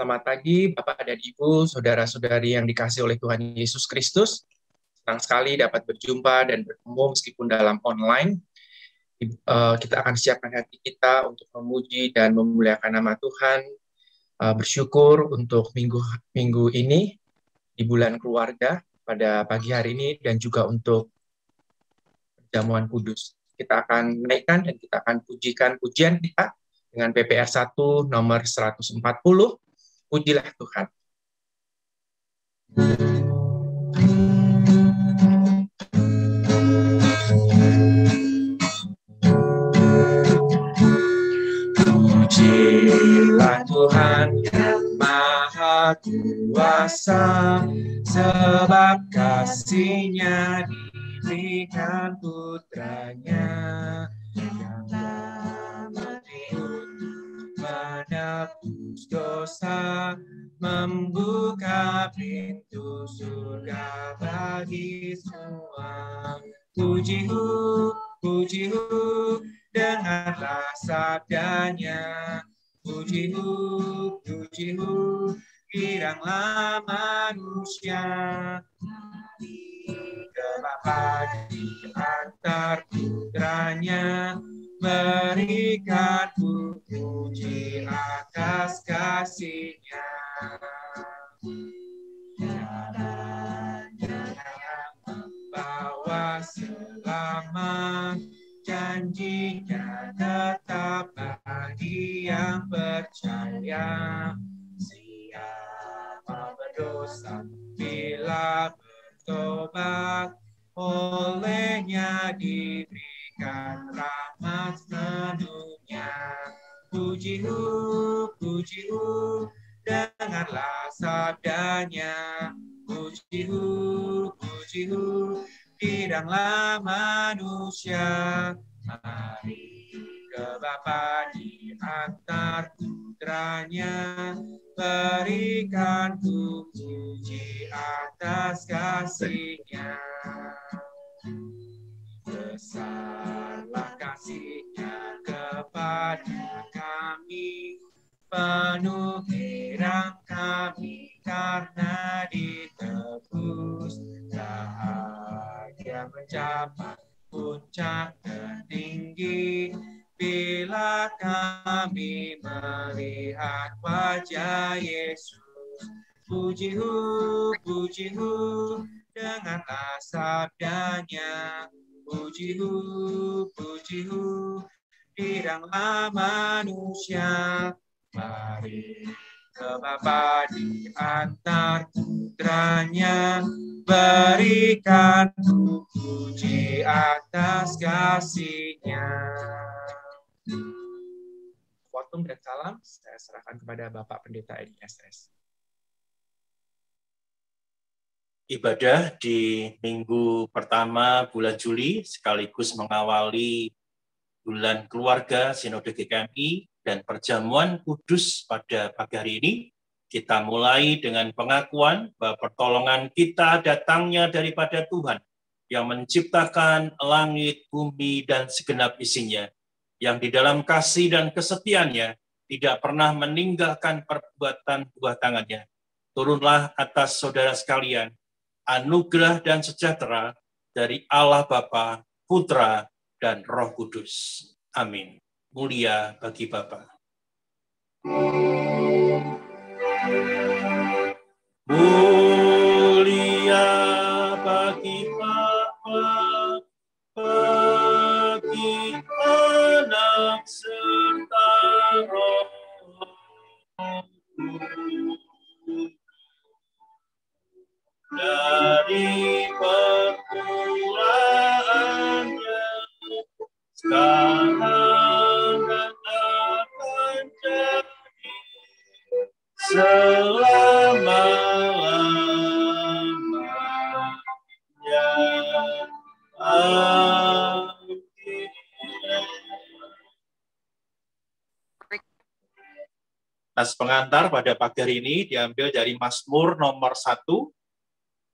Selamat pagi, Bapak dan Ibu, saudara-saudari yang dikasihi oleh Tuhan Yesus Kristus. Senang sekali dapat berjumpa dan bertemu meskipun dalam online. Kita akan siapkan hati kita untuk memuji dan memuliakan nama Tuhan. Bersyukur untuk minggu ini di bulan keluarga pada pagi hari ini dan juga untuk perjamuan kudus. Kita akan menaikkan dan kita akan pujikan pujian kita dengan PPR 1 nomor 140. Pujilah Tuhan. Pujilah Tuhan yang Maha Kuasa, sebab kasih-Nya diberikan Putranya yang mati untuk menebus dosa, membuka pintu surga bagi semua. Puji-Hu, dengarlah sabdanya. Puji-Hu, giranglah manusia. Ke Bapa di antar putranya, berikan puji atas kasih-Nya. Jalan-Nya membawa selamat, janji-Nya tetap bagi yang percaya. Siapa berdosa bila bertobat, oleh-Nya diberikan rahmat sepenuhnya. Puji-Hu, dengarlah sabdanya. Puji-Hu, bidanglah manusia. Mari ke Bapa di antar putranya, berikan puji atas kasih-Nya. Besarlah kasih-Nya kepada kami, penuh girang kami karena ditebus. Bahagia mencapai puncak tertinggi bila kami melihat wajah Yesus. Puji-Hu, dengarlah sabdanya. Puji-Hu, giranglah manusia. Mari ke Bapa di antar putranya, berikan puji atas kasih-Nya. Khotbah dan salam saya serahkan kepada Bapak Pendeta Edi SS. Ibadah di minggu pertama bulan Juli sekaligus mengawali bulan keluarga Sinode GKMI dan perjamuan kudus pada pagi hari ini. Kita mulai dengan pengakuan bahwa pertolongan kita datangnya daripada Tuhan yang menciptakan langit, bumi, dan segenap isinya, yang di dalam kasih dan kesetiaannya tidak pernah meninggalkan perbuatan buah tangannya. Turunlah atas saudara sekalian anugerah dan sejahtera dari Allah Bapa, Putra, dan Roh Kudus. Amin. Mulia bagi Bapa. Mulia bagi Bapa, bagi Anak serta Roh Kudus. Dari permulaannya sekarang dan akan jadi selama-lamanya. Amin. Nas pengantar pada pagi hari ini diambil dari Mazmur nomor 1,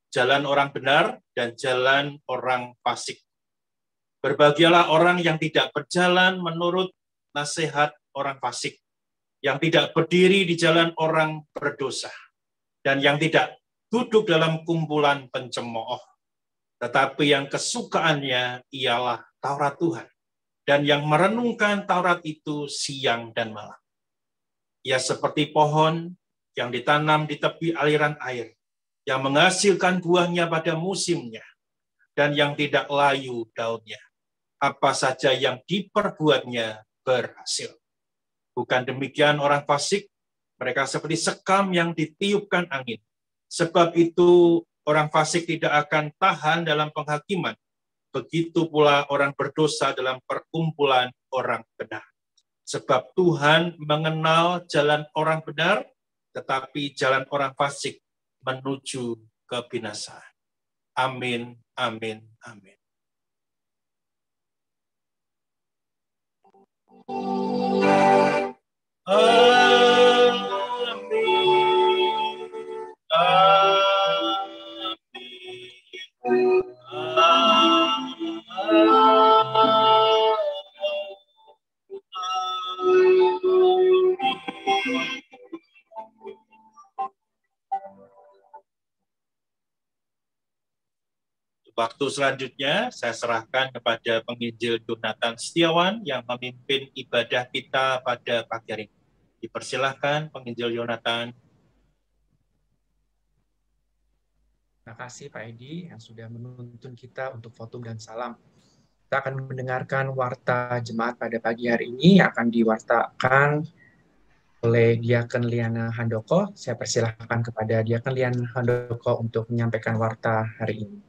jalan orang benar dan jalan orang fasik. Berbahagialah orang yang tidak berjalan menurut nasihat orang fasik, yang tidak berdiri di jalan orang berdosa, dan yang tidak duduk dalam kumpulan pencemooh, tetapi yang kesukaannya ialah Taurat Tuhan, dan yang merenungkan Taurat itu siang dan malam. Ia seperti pohon yang ditanam di tepi aliran air, yang menghasilkan buahnya pada musimnya, dan yang tidak layu daunnya. Apa saja yang diperbuatnya berhasil. Bukan demikian orang fasik, mereka seperti sekam yang ditiupkan angin. Sebab itu orang fasik tidak akan tahan dalam penghakiman. Begitu pula orang berdosa dalam perkumpulan orang benar. Sebab Tuhan mengenal jalan orang benar, tetapi jalan orang fasik menuju kebinasaan. Amin, amin, amin. Waktu selanjutnya saya serahkan kepada penginjil Yonatan Setiawan yang memimpin ibadah kita pada pagi hari ini. Dipersilahkan penginjil Yonatan. Terima kasih Pak Edi yang sudah menuntun kita untuk fotum dan salam. Kita akan mendengarkan warta jemaat pada pagi hari ini yang akan diwartakan oleh Diaken Liana Handoko. Saya persilahkan kepada Diaken Liana Handoko untuk menyampaikan warta hari ini.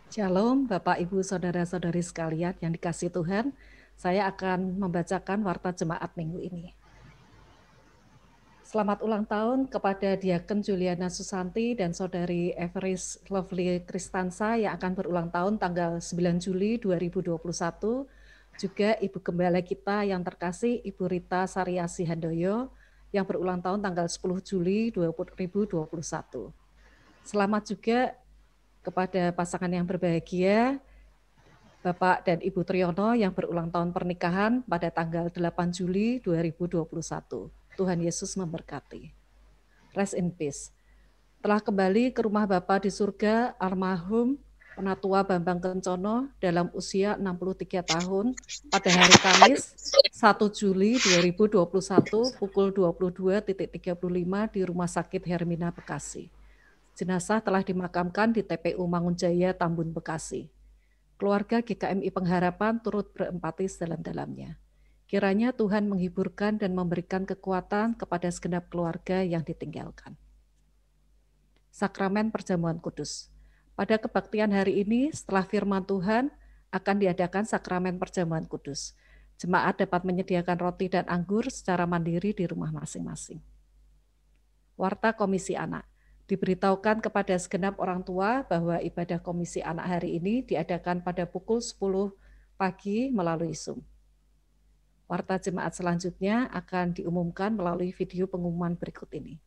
Shalom, Bapak, Ibu, Saudara-saudari sekalian yang dikasihi Tuhan. Saya akan membacakan warta jemaat minggu ini. Selamat ulang tahun kepada Diaken Juliana Susanti dan Saudari Everis Lovely Kristansa yang akan berulang tahun tanggal 9 Juli 2021. Juga Ibu Gembala kita yang terkasih Ibu Rita Sariasi Handoyo yang berulang tahun tanggal 10 Juli 2021. Selamat juga kepada pasangan yang berbahagia, Bapak dan Ibu Triyono yang berulang tahun pernikahan pada tanggal 8 Juli 2021. Tuhan Yesus memberkati. Rest in peace. Telah kembali ke rumah Bapa di surga, almarhum Penatua Bambang Kencono dalam usia 63 tahun pada hari Kamis 1 Juli 2021 pukul 22.35 di Rumah Sakit Hermina Bekasi. Jenazah telah dimakamkan di TPU Mangunjaya, Tambun, Bekasi. Keluarga GKMI Pengharapan turut berempati sedalam-dalamnya. Kiranya Tuhan menghiburkan dan memberikan kekuatan kepada segenap keluarga yang ditinggalkan. Sakramen Perjamuan Kudus. Pada kebaktian hari ini, setelah firman Tuhan, akan diadakan sakramen Perjamuan Kudus. Jemaat dapat menyediakan roti dan anggur secara mandiri di rumah masing-masing. Warta Komisi Anak. Diberitahukan kepada segenap orang tua bahwa ibadah Komisi Anak hari ini diadakan pada pukul 10 pagi melalui Zoom. Warta jemaat selanjutnya akan diumumkan melalui video pengumuman berikut ini.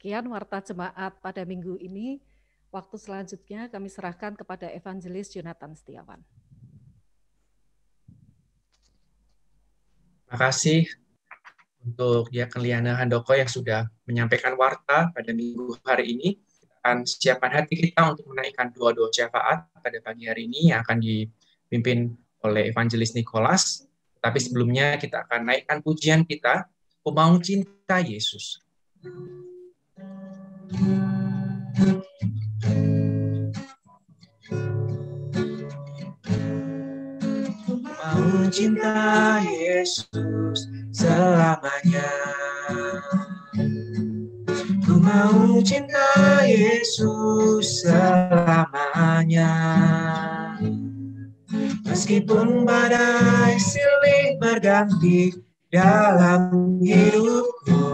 Sekian warta jemaat pada minggu ini. Waktu selanjutnya kami serahkan kepada Evangelis Jonathan Setiawan. Terima kasih untuk Diaken Liana Handoko yang sudah menyampaikan warta pada minggu hari ini. Kita akan siapkan hati kita untuk menaikkan doa-doa syafaat pada pagi hari ini yang akan dipimpin oleh Evangelis Nicholas. Tapi sebelumnya kita akan naikkan pujian kita, Ku Mau Cinta Yesus. Mau cinta Yesus selamanya. Ku mau cinta Yesus selamanya. Meskipun badai silih berganti dalam hidupku,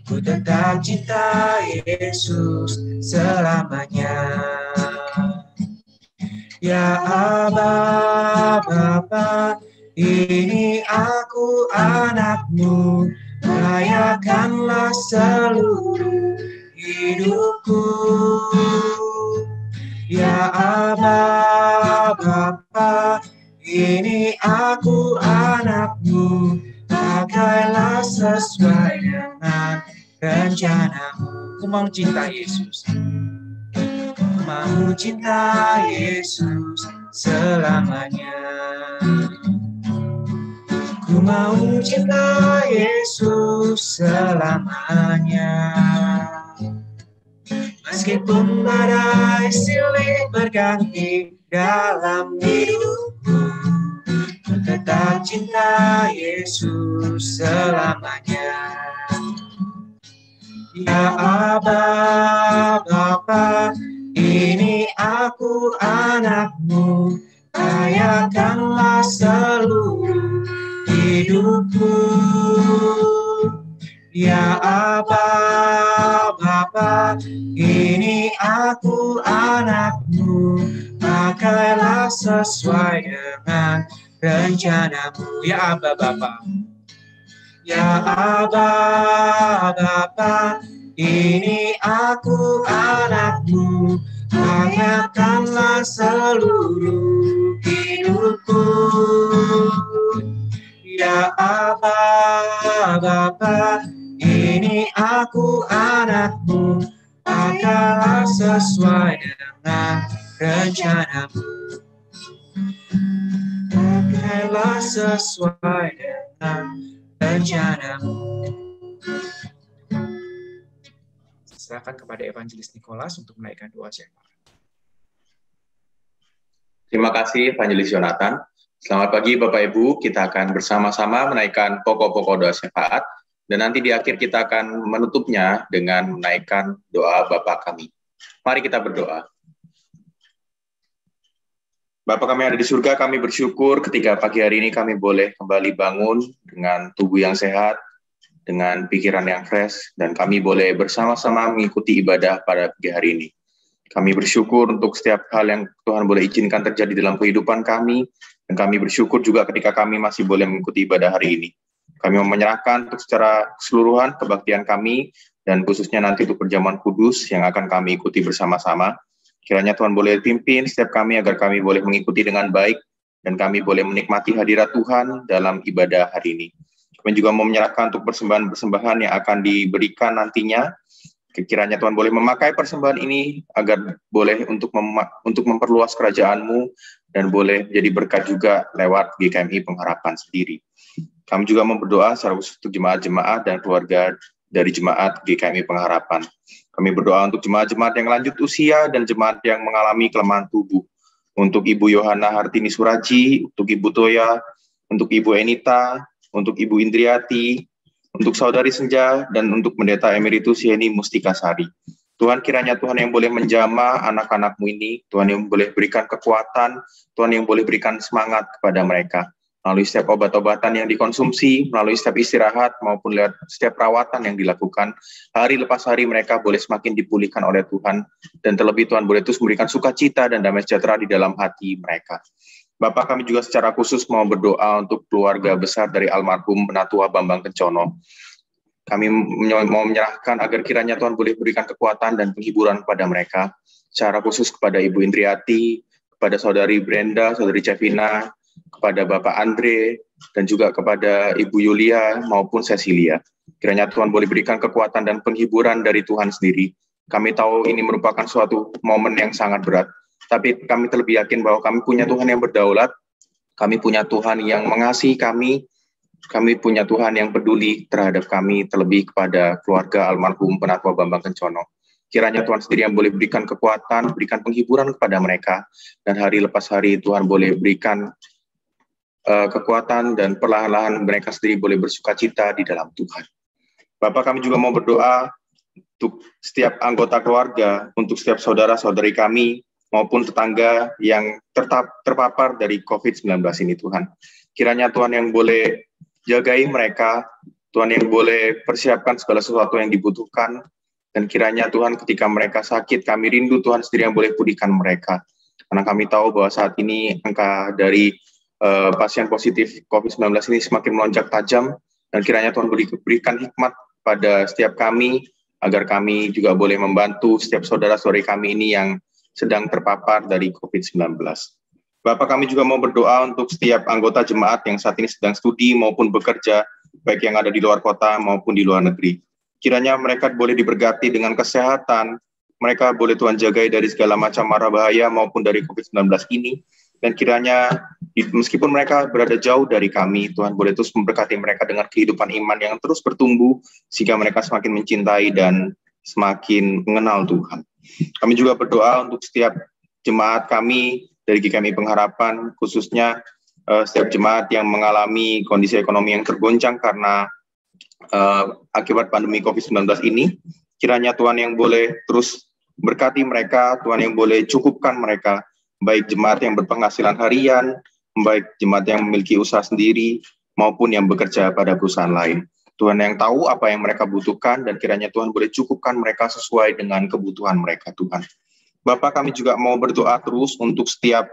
ku tetap cinta Yesus selamanya. Ya Aba, Bapa, ini aku anakmu, layakanlah seluruh hidupku. Ya Aba, Bapa, ini aku anakmu, pakailah sesuai dengan rencanamu. Ku mau cinta Yesus. Mau cinta Yesus selamanya. Ku mau cinta Yesus selamanya. Meskipun badai silih berganti dalam hidupku, ku tetap cinta Yesus selamanya. Ya Aba, Bapa, ini aku anakmu, layakanlah seluruh hidupku. Ya Aba, Bapa, ini aku anakmu, pakailah sesuai dengan rencanamu. Ya Aba, Bapa. Ya Aba, Bapa, ini aku anakmu, layakanlah seluruh hidupku. Ya Aba, Bapa, ini aku anakmu, pakailah sesuai dengan rencanamu. Pakailah sesuai dengan rencanamu. Silakan kepada Evangelis Nicholas untuk menaikkan doa syafaat. Terima kasih Evangelis Jonathan. Selamat pagi Bapak Ibu, kita akan bersama-sama menaikkan pokok-pokok doa syafaat dan nanti di akhir kita akan menutupnya dengan menaikkan doa Bapa kami. Mari kita berdoa. Bapa kami yang ada di surga, kami bersyukur ketika pagi hari ini kami boleh kembali bangun dengan tubuh yang sehat, dengan pikiran yang fresh, dan kami boleh bersama-sama mengikuti ibadah pada pagi hari ini. Kami bersyukur untuk setiap hal yang Tuhan boleh izinkan terjadi dalam kehidupan kami, dan kami bersyukur juga ketika kami masih boleh mengikuti ibadah hari ini. Kami mau menyerahkan untuk secara keseluruhan kebaktian kami, dan khususnya nanti untuk perjamuan kudus yang akan kami ikuti bersama-sama. Kiranya Tuhan boleh pimpin setiap kami agar kami boleh mengikuti dengan baik, dan kami boleh menikmati hadirat Tuhan dalam ibadah hari ini. Kami juga mau menyerahkan untuk persembahan-persembahan yang akan diberikan nantinya. Kiranya Tuhan boleh memakai persembahan ini agar boleh untuk memperluas kerajaan-Mu dan boleh jadi berkat juga lewat GKMI Pengharapan sendiri. Kami juga mau berdoa secara khusus untuk jemaat-jemaat dan keluarga dari jemaat GKMI Pengharapan. Kami berdoa untuk jemaat-jemaat yang lanjut usia dan jemaat yang mengalami kelemahan tubuh. Untuk Ibu Yohana Hartini Suraji, untuk Ibu Toya, untuk Ibu Enita, untuk Ibu Indriati, untuk Saudari Senja, dan untuk Pendeta Emeritus Yeni Mustikasari. Tuhan, kiranya Tuhan yang boleh menjamah anak-anak-Mu ini, Tuhan yang boleh berikan kekuatan, Tuhan yang boleh berikan semangat kepada mereka. Melalui setiap obat-obatan yang dikonsumsi, melalui setiap istirahat, maupun lewat setiap perawatan yang dilakukan, hari lepas hari mereka boleh semakin dipulihkan oleh Tuhan, dan terlebih Tuhan boleh terus memberikan sukacita dan damai sejahtera di dalam hati mereka. Bapak, kami juga secara khusus mau berdoa untuk keluarga besar dari almarhum Penatua Bambang Kencono. Kami mau menyerahkan agar kiranya Tuhan boleh berikan kekuatan dan penghiburan kepada mereka, secara khusus kepada Ibu Indriati, kepada Saudari Brenda, Saudari Cevina, kepada Bapak Andre, dan juga kepada Ibu Yulia maupun Cecilia. Kiranya Tuhan boleh berikan kekuatan dan penghiburan dari Tuhan sendiri. Kami tahu ini merupakan suatu momen yang sangat berat, tapi kami terlebih yakin bahwa kami punya Tuhan yang berdaulat, kami punya Tuhan yang mengasihi kami punya Tuhan yang peduli terhadap kami, terlebih kepada keluarga almarhum Penatwa Bambang Kencono. Kiranya Tuhan sendiri yang boleh berikan kekuatan, berikan penghiburan kepada mereka, dan hari lepas hari Tuhan boleh berikan kekuatan, dan perlahan-lahan mereka sendiri boleh bersuka cita di dalam Tuhan. Bapak, kami juga mau berdoa untuk setiap anggota keluarga, untuk setiap saudara-saudari kami, maupun tetangga yang terpapar dari COVID-19 ini, Tuhan. Kiranya Tuhan yang boleh jagai mereka, Tuhan yang boleh persiapkan segala sesuatu yang dibutuhkan, dan kiranya Tuhan ketika mereka sakit, kami rindu Tuhan sendiri yang boleh pulihkan mereka. Karena kami tahu bahwa saat ini angka dari pasien positif COVID-19 ini semakin melonjak tajam, dan kiranya Tuhan berikan hikmat pada setiap kami, agar kami juga boleh membantu setiap saudara-saudari kami ini yang sedang terpapar dari COVID-19. Bapak, kami juga mau berdoa untuk setiap anggota jemaat yang saat ini sedang studi maupun bekerja, baik yang ada di luar kota maupun di luar negeri. Kiranya mereka boleh diberkati dengan kesehatan, mereka boleh Tuhan jagai dari segala macam mara bahaya maupun dari COVID-19 ini, dan kiranya meskipun mereka berada jauh dari kami, Tuhan boleh terus memberkati mereka dengan kehidupan iman yang terus bertumbuh, sehingga mereka semakin mencintai dan semakin mengenal Tuhan. Kami juga berdoa untuk setiap jemaat kami dari GKMI Pengharapan, khususnya setiap jemaat yang mengalami kondisi ekonomi yang tergoncang karena akibat pandemi COVID-19 ini. Kiranya Tuhan yang boleh terus berkati mereka, Tuhan yang boleh cukupkan mereka, baik jemaat yang berpenghasilan harian, baik jemaat yang memiliki usaha sendiri, maupun yang bekerja pada perusahaan lain. Tuhan yang tahu apa yang mereka butuhkan, dan kiranya Tuhan boleh cukupkan mereka sesuai dengan kebutuhan mereka, Tuhan. Bapak, kami juga mau berdoa terus untuk setiap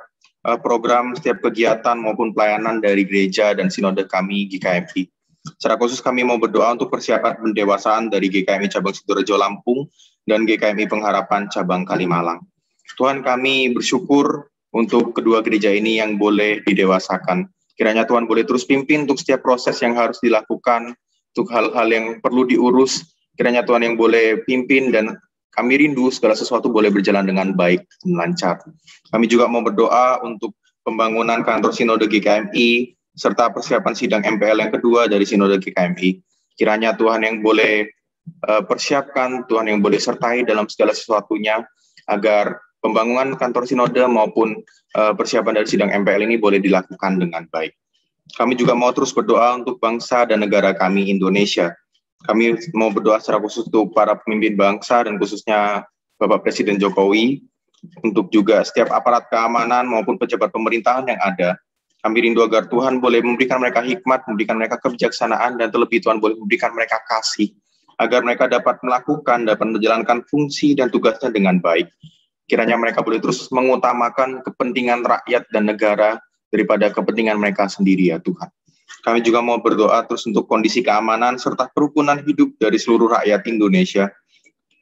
program, setiap kegiatan maupun pelayanan dari gereja dan sinode kami GKMI. Secara khusus kami mau berdoa untuk persiapan pendewasaan dari GKMI Cabang Sidorejo Lampung dan GKMI Pengharapan Cabang Kalimalang. Tuhan, kami bersyukur untuk kedua gereja ini yang boleh didewasakan. Kiranya Tuhan boleh terus pimpin untuk setiap proses yang harus dilakukan, untuk hal-hal yang perlu diurus. Kiranya Tuhan yang boleh pimpin, dan kami rindu segala sesuatu boleh berjalan dengan baik dan lancar. Kami juga mau berdoa untuk pembangunan kantor Sinode GKMI, serta persiapan sidang MPL yang kedua dari Sinode GKMI. Kiranya Tuhan yang boleh persiapkan, Tuhan yang boleh sertai dalam segala sesuatunya, agar pembangunan kantor Sinode maupun persiapan dari sidang MPL ini boleh dilakukan dengan baik. Kami juga mau terus berdoa untuk bangsa dan negara kami, Indonesia. Kami mau berdoa secara khusus untuk para pemimpin bangsa dan khususnya Bapak Presiden Jokowi, untuk juga setiap aparat keamanan maupun pejabat pemerintahan yang ada. Kami rindu agar Tuhan boleh memberikan mereka hikmat, memberikan mereka kebijaksanaan, dan terlebih Tuhan boleh memberikan mereka kasih, agar mereka dapat menjalankan fungsi dan tugasnya dengan baik. Kiranya mereka boleh terus mengutamakan kepentingan rakyat dan negara daripada kepentingan mereka sendiri, ya Tuhan. Kami juga mau berdoa terus untuk kondisi keamanan serta kerukunan hidup dari seluruh rakyat Indonesia.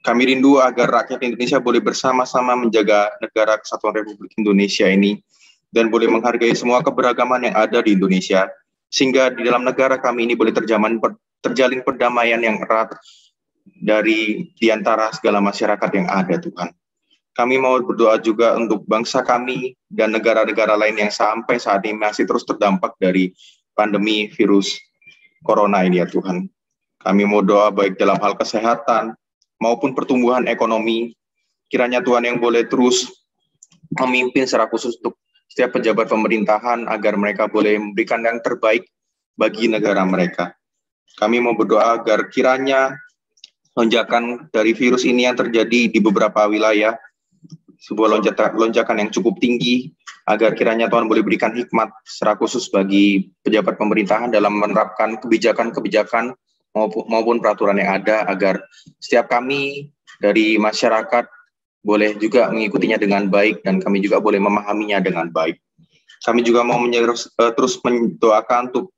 Kami rindu agar rakyat Indonesia boleh bersama-sama menjaga negara Kesatuan Republik Indonesia ini, dan boleh menghargai semua keberagaman yang ada di Indonesia, sehingga di dalam negara kami ini boleh terjalin perdamaian yang erat di antara segala masyarakat yang ada, Tuhan. Kami mau berdoa juga untuk bangsa kami dan negara-negara lain yang sampai saat ini masih terus terdampak dari pandemi virus corona ini, ya Tuhan. Kami mau doa baik dalam hal kesehatan maupun pertumbuhan ekonomi. Kiranya Tuhan yang boleh terus memimpin secara khusus untuk setiap pejabat pemerintahan, agar mereka boleh memberikan yang terbaik bagi negara mereka. Kami mau berdoa agar kiranya lonjakan dari virus ini yang terjadi di beberapa wilayah, sebuah lonjakan yang cukup tinggi, agar kiranya Tuhan boleh berikan hikmat secara khusus bagi pejabat pemerintahan dalam menerapkan kebijakan-kebijakan maupun peraturan yang ada, agar setiap kami dari masyarakat boleh juga mengikutinya dengan baik, dan kami juga boleh memahaminya dengan baik. Kami juga mau terus mendoakan untuk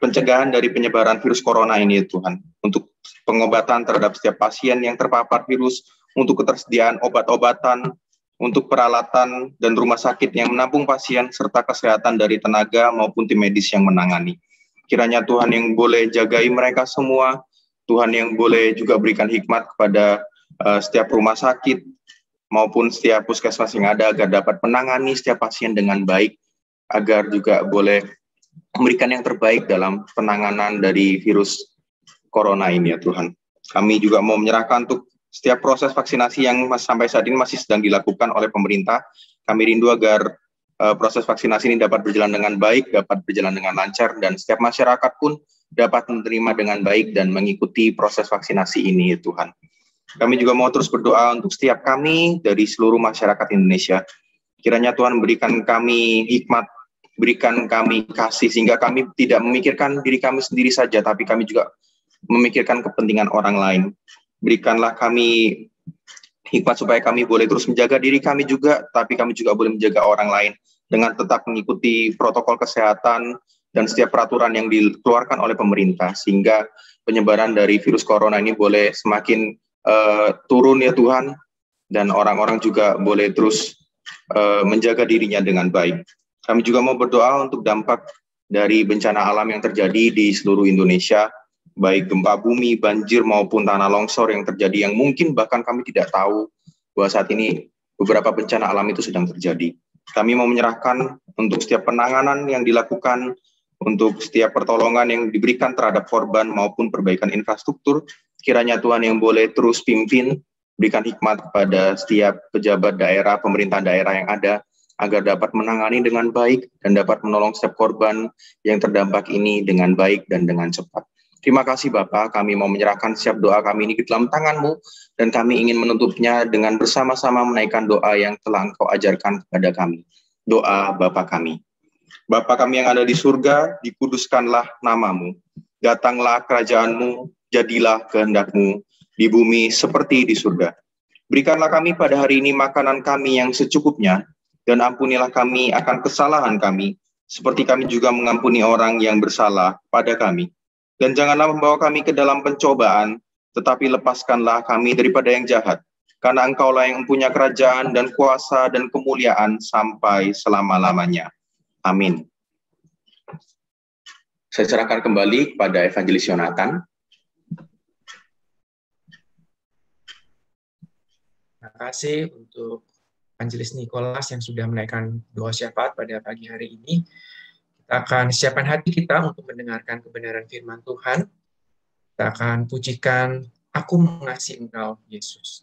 pencegahan dari penyebaran virus corona ini, ya Tuhan. Untuk pengobatan terhadap setiap pasien yang terpapar virus, untuk ketersediaan obat-obatan, untuk peralatan dan rumah sakit yang menampung pasien, serta kesehatan dari tenaga maupun tim medis yang menangani. Kiranya Tuhan yang boleh jagai mereka semua, Tuhan yang boleh juga berikan hikmat kepada setiap rumah sakit maupun setiap puskesmas yang ada agar dapat menangani setiap pasien dengan baik, agar juga boleh memberikan yang terbaik dalam penanganan dari virus corona ini, ya Tuhan. Kami juga mau menyerahkan untuk setiap proses vaksinasi yang sampai saat ini masih sedang dilakukan oleh pemerintah. Kami rindu agar proses vaksinasi ini dapat berjalan dengan baik, dapat berjalan dengan lancar, dan setiap masyarakat pun dapat menerima dengan baik dan mengikuti proses vaksinasi ini, ya Tuhan. Kami juga mau terus berdoa untuk setiap kami dari seluruh masyarakat Indonesia. Kiranya Tuhan berikan kami hikmat, berikan kami kasih, sehingga kami tidak memikirkan diri kami sendiri saja, tapi kami juga memikirkan kepentingan orang lain. Berikanlah kami hikmat supaya kami boleh terus menjaga diri kami juga, tapi kami juga boleh menjaga orang lain dengan tetap mengikuti protokol kesehatan dan setiap peraturan yang dikeluarkan oleh pemerintah, sehingga penyebaran dari virus corona ini boleh semakin turun, ya Tuhan, dan orang-orang juga boleh terus menjaga dirinya dengan baik. Kami juga mau berdoa untuk dampak dari bencana alam yang terjadi di seluruh Indonesia, baik gempa bumi, banjir, maupun tanah longsor yang terjadi, yang mungkin bahkan kami tidak tahu bahwa saat ini beberapa bencana alam itu sedang terjadi. Kami mau menyerahkan untuk setiap penanganan yang dilakukan, untuk setiap pertolongan yang diberikan terhadap korban maupun perbaikan infrastruktur. Kiranya Tuhan yang boleh terus pimpin, berikan hikmat kepada setiap pejabat daerah, pemerintah daerah yang ada, agar dapat menangani dengan baik dan dapat menolong setiap korban yang terdampak ini dengan baik dan dengan cepat. Terima kasih Bapak, kami mau menyerahkan setiap doa kami ini ke dalam tangan-Mu, dan kami ingin menutupnya dengan bersama-sama menaikkan doa yang telah Engkau ajarkan kepada kami. Doa Bapa kami. Bapa kami yang ada di surga, dikuduskanlah nama-Mu. Datanglah kerajaan-Mu, jadilah kehendak-Mu di bumi seperti di surga. Berikanlah kami pada hari ini makanan kami yang secukupnya, dan ampunilah kami akan kesalahan kami, seperti kami juga mengampuni orang yang bersalah pada kami. Dan janganlah membawa kami ke dalam pencobaan, tetapi lepaskanlah kami daripada yang jahat. Karena Engkaulah yang mempunyai kerajaan dan kuasa dan kemuliaan sampai selama-lamanya. Amin. Saya serahkan kembali kepada Evangelis Yonatan. Terima kasih untuk Evangelis Nicholas yang sudah menaikkan doa syafaat pada pagi hari ini. Kita akan siapkan hati kita untuk mendengarkan kebenaran firman Tuhan. Kita akan pujikan, Aku Mengasihi Engkau, Yesus.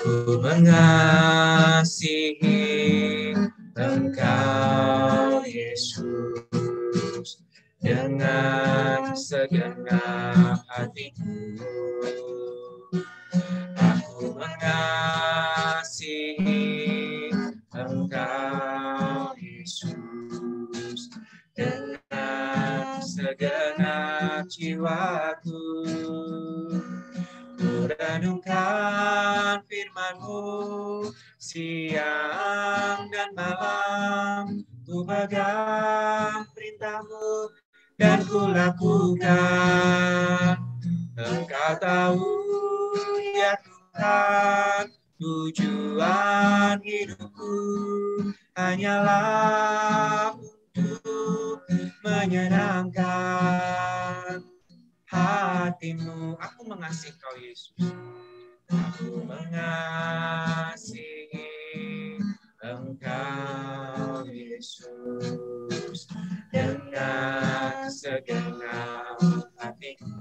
Aku mengasihi Engkau, Yesus, dengan segenap hatiku. Aku mengasihi Engkau, Yesus, dengan segenap jiwaku. Renungkan firman-Mu siang dan malam, ku pegang perintah-Mu dan ku lakukan. Engkau tahu, ya Tuhan, tujuan hidupku hanyalah untuk menyenangkan hati-Mu. Aku mengasihi Kau, Yesus. Aku mengasihi Engkau, Yesus, dengan segenap hatiku.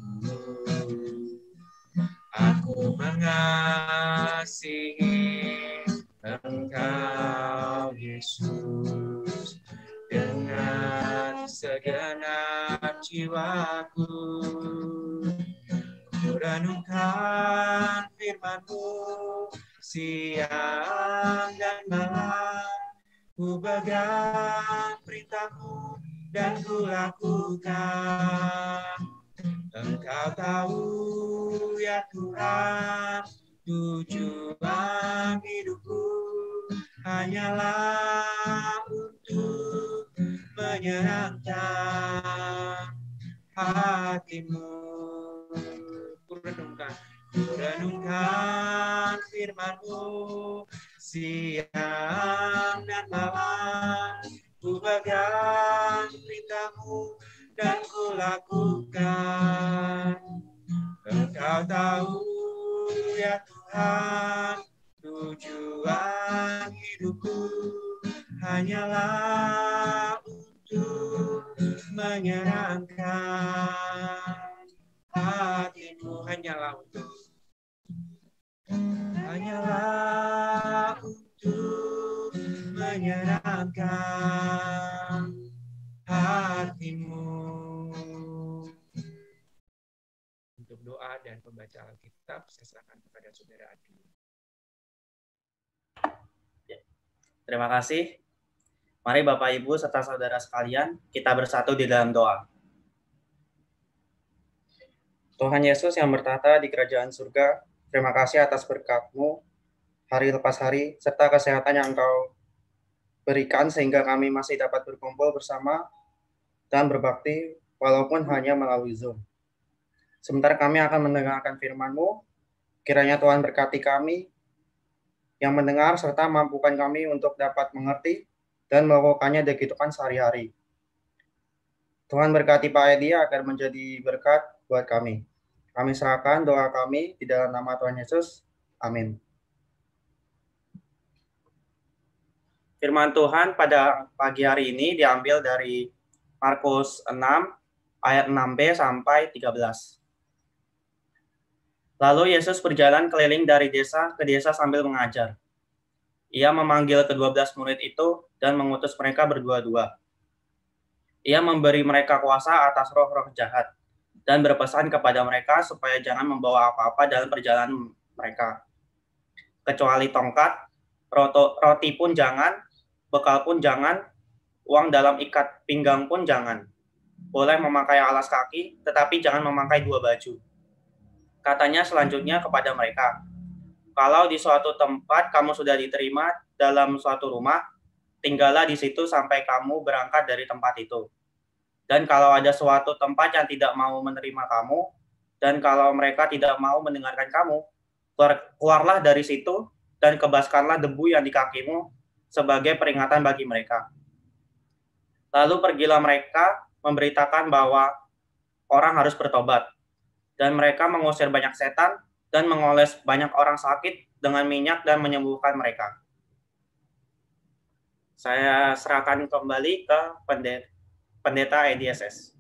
Aku mengasihi Engkau, Yesus, dengan segenap jiwaku. Renungkan firman-Mu siang dan malam, Ku pegang perintahmu dan ku lakukan. Engkau tahu ya Tuhan, tujuan hidupku hanyalah untuk menyenangkan hatimu. Kurenungkan firman-Mu siang dan malam. Ku pegang perintah-Mu dan ku lakukan. Engkau tahu ya Tuhan, tujuan hidupku hanyalah untuk menyenangkan hatimu. Hanyalah untuk menyenangkan hatimu. Untuk doa dan pembacaan Alkitab, saya serahkan kepada Saudara Adi. Terima kasih. Mari Bapak Ibu serta saudara sekalian, kita bersatu di dalam doa. Tuhan Yesus yang bertahta di kerajaan surga, terima kasih atas berkat-Mu hari lepas hari, serta kesehatan yang Engkau berikan sehingga kami masih dapat berkumpul bersama dan berbakti walaupun hanya melalui Zoom. Sebentar kami akan mendengarkan firman-Mu, kiranya Tuhan berkati kami yang mendengar serta mampukan kami untuk dapat mengerti dan melakukannya di kehidupan sehari-hari. Tuhan berkati Pak Edi agar menjadi berkat buat kami. Kami serahkan doa kami di dalam nama Tuhan Yesus. Amin. Firman Tuhan pada pagi hari ini diambil dari Markus 6 ayat 6b sampai 13. Lalu Yesus berjalan keliling dari desa ke desa sambil mengajar. Ia memanggil ke-12 murid itu dan mengutus mereka berdua-dua. Ia memberi mereka kuasa atas roh-roh jahat dan berpesan kepada mereka supaya jangan membawa apa-apa dalam perjalanan mereka, kecuali tongkat, roti pun jangan, bekal pun jangan, uang dalam ikat pinggang pun jangan. Boleh memakai alas kaki, tetapi jangan memakai 2 baju. Katanya selanjutnya kepada mereka, kalau di suatu tempat kamu sudah diterima dalam suatu rumah, tinggallah di situ sampai kamu berangkat dari tempat itu. Dan kalau ada suatu tempat yang tidak mau menerima kamu, dan kalau mereka tidak mau mendengarkan kamu, keluarlah dari situ dan kebaskanlah debu yang di kakimu sebagai peringatan bagi mereka. Lalu pergilah mereka memberitakan bahwa orang harus bertobat. Dan mereka mengusir banyak setan dan mengoles banyak orang sakit dengan minyak dan menyembuhkan mereka. Saya serahkan kembali ke Pendeta EDSS.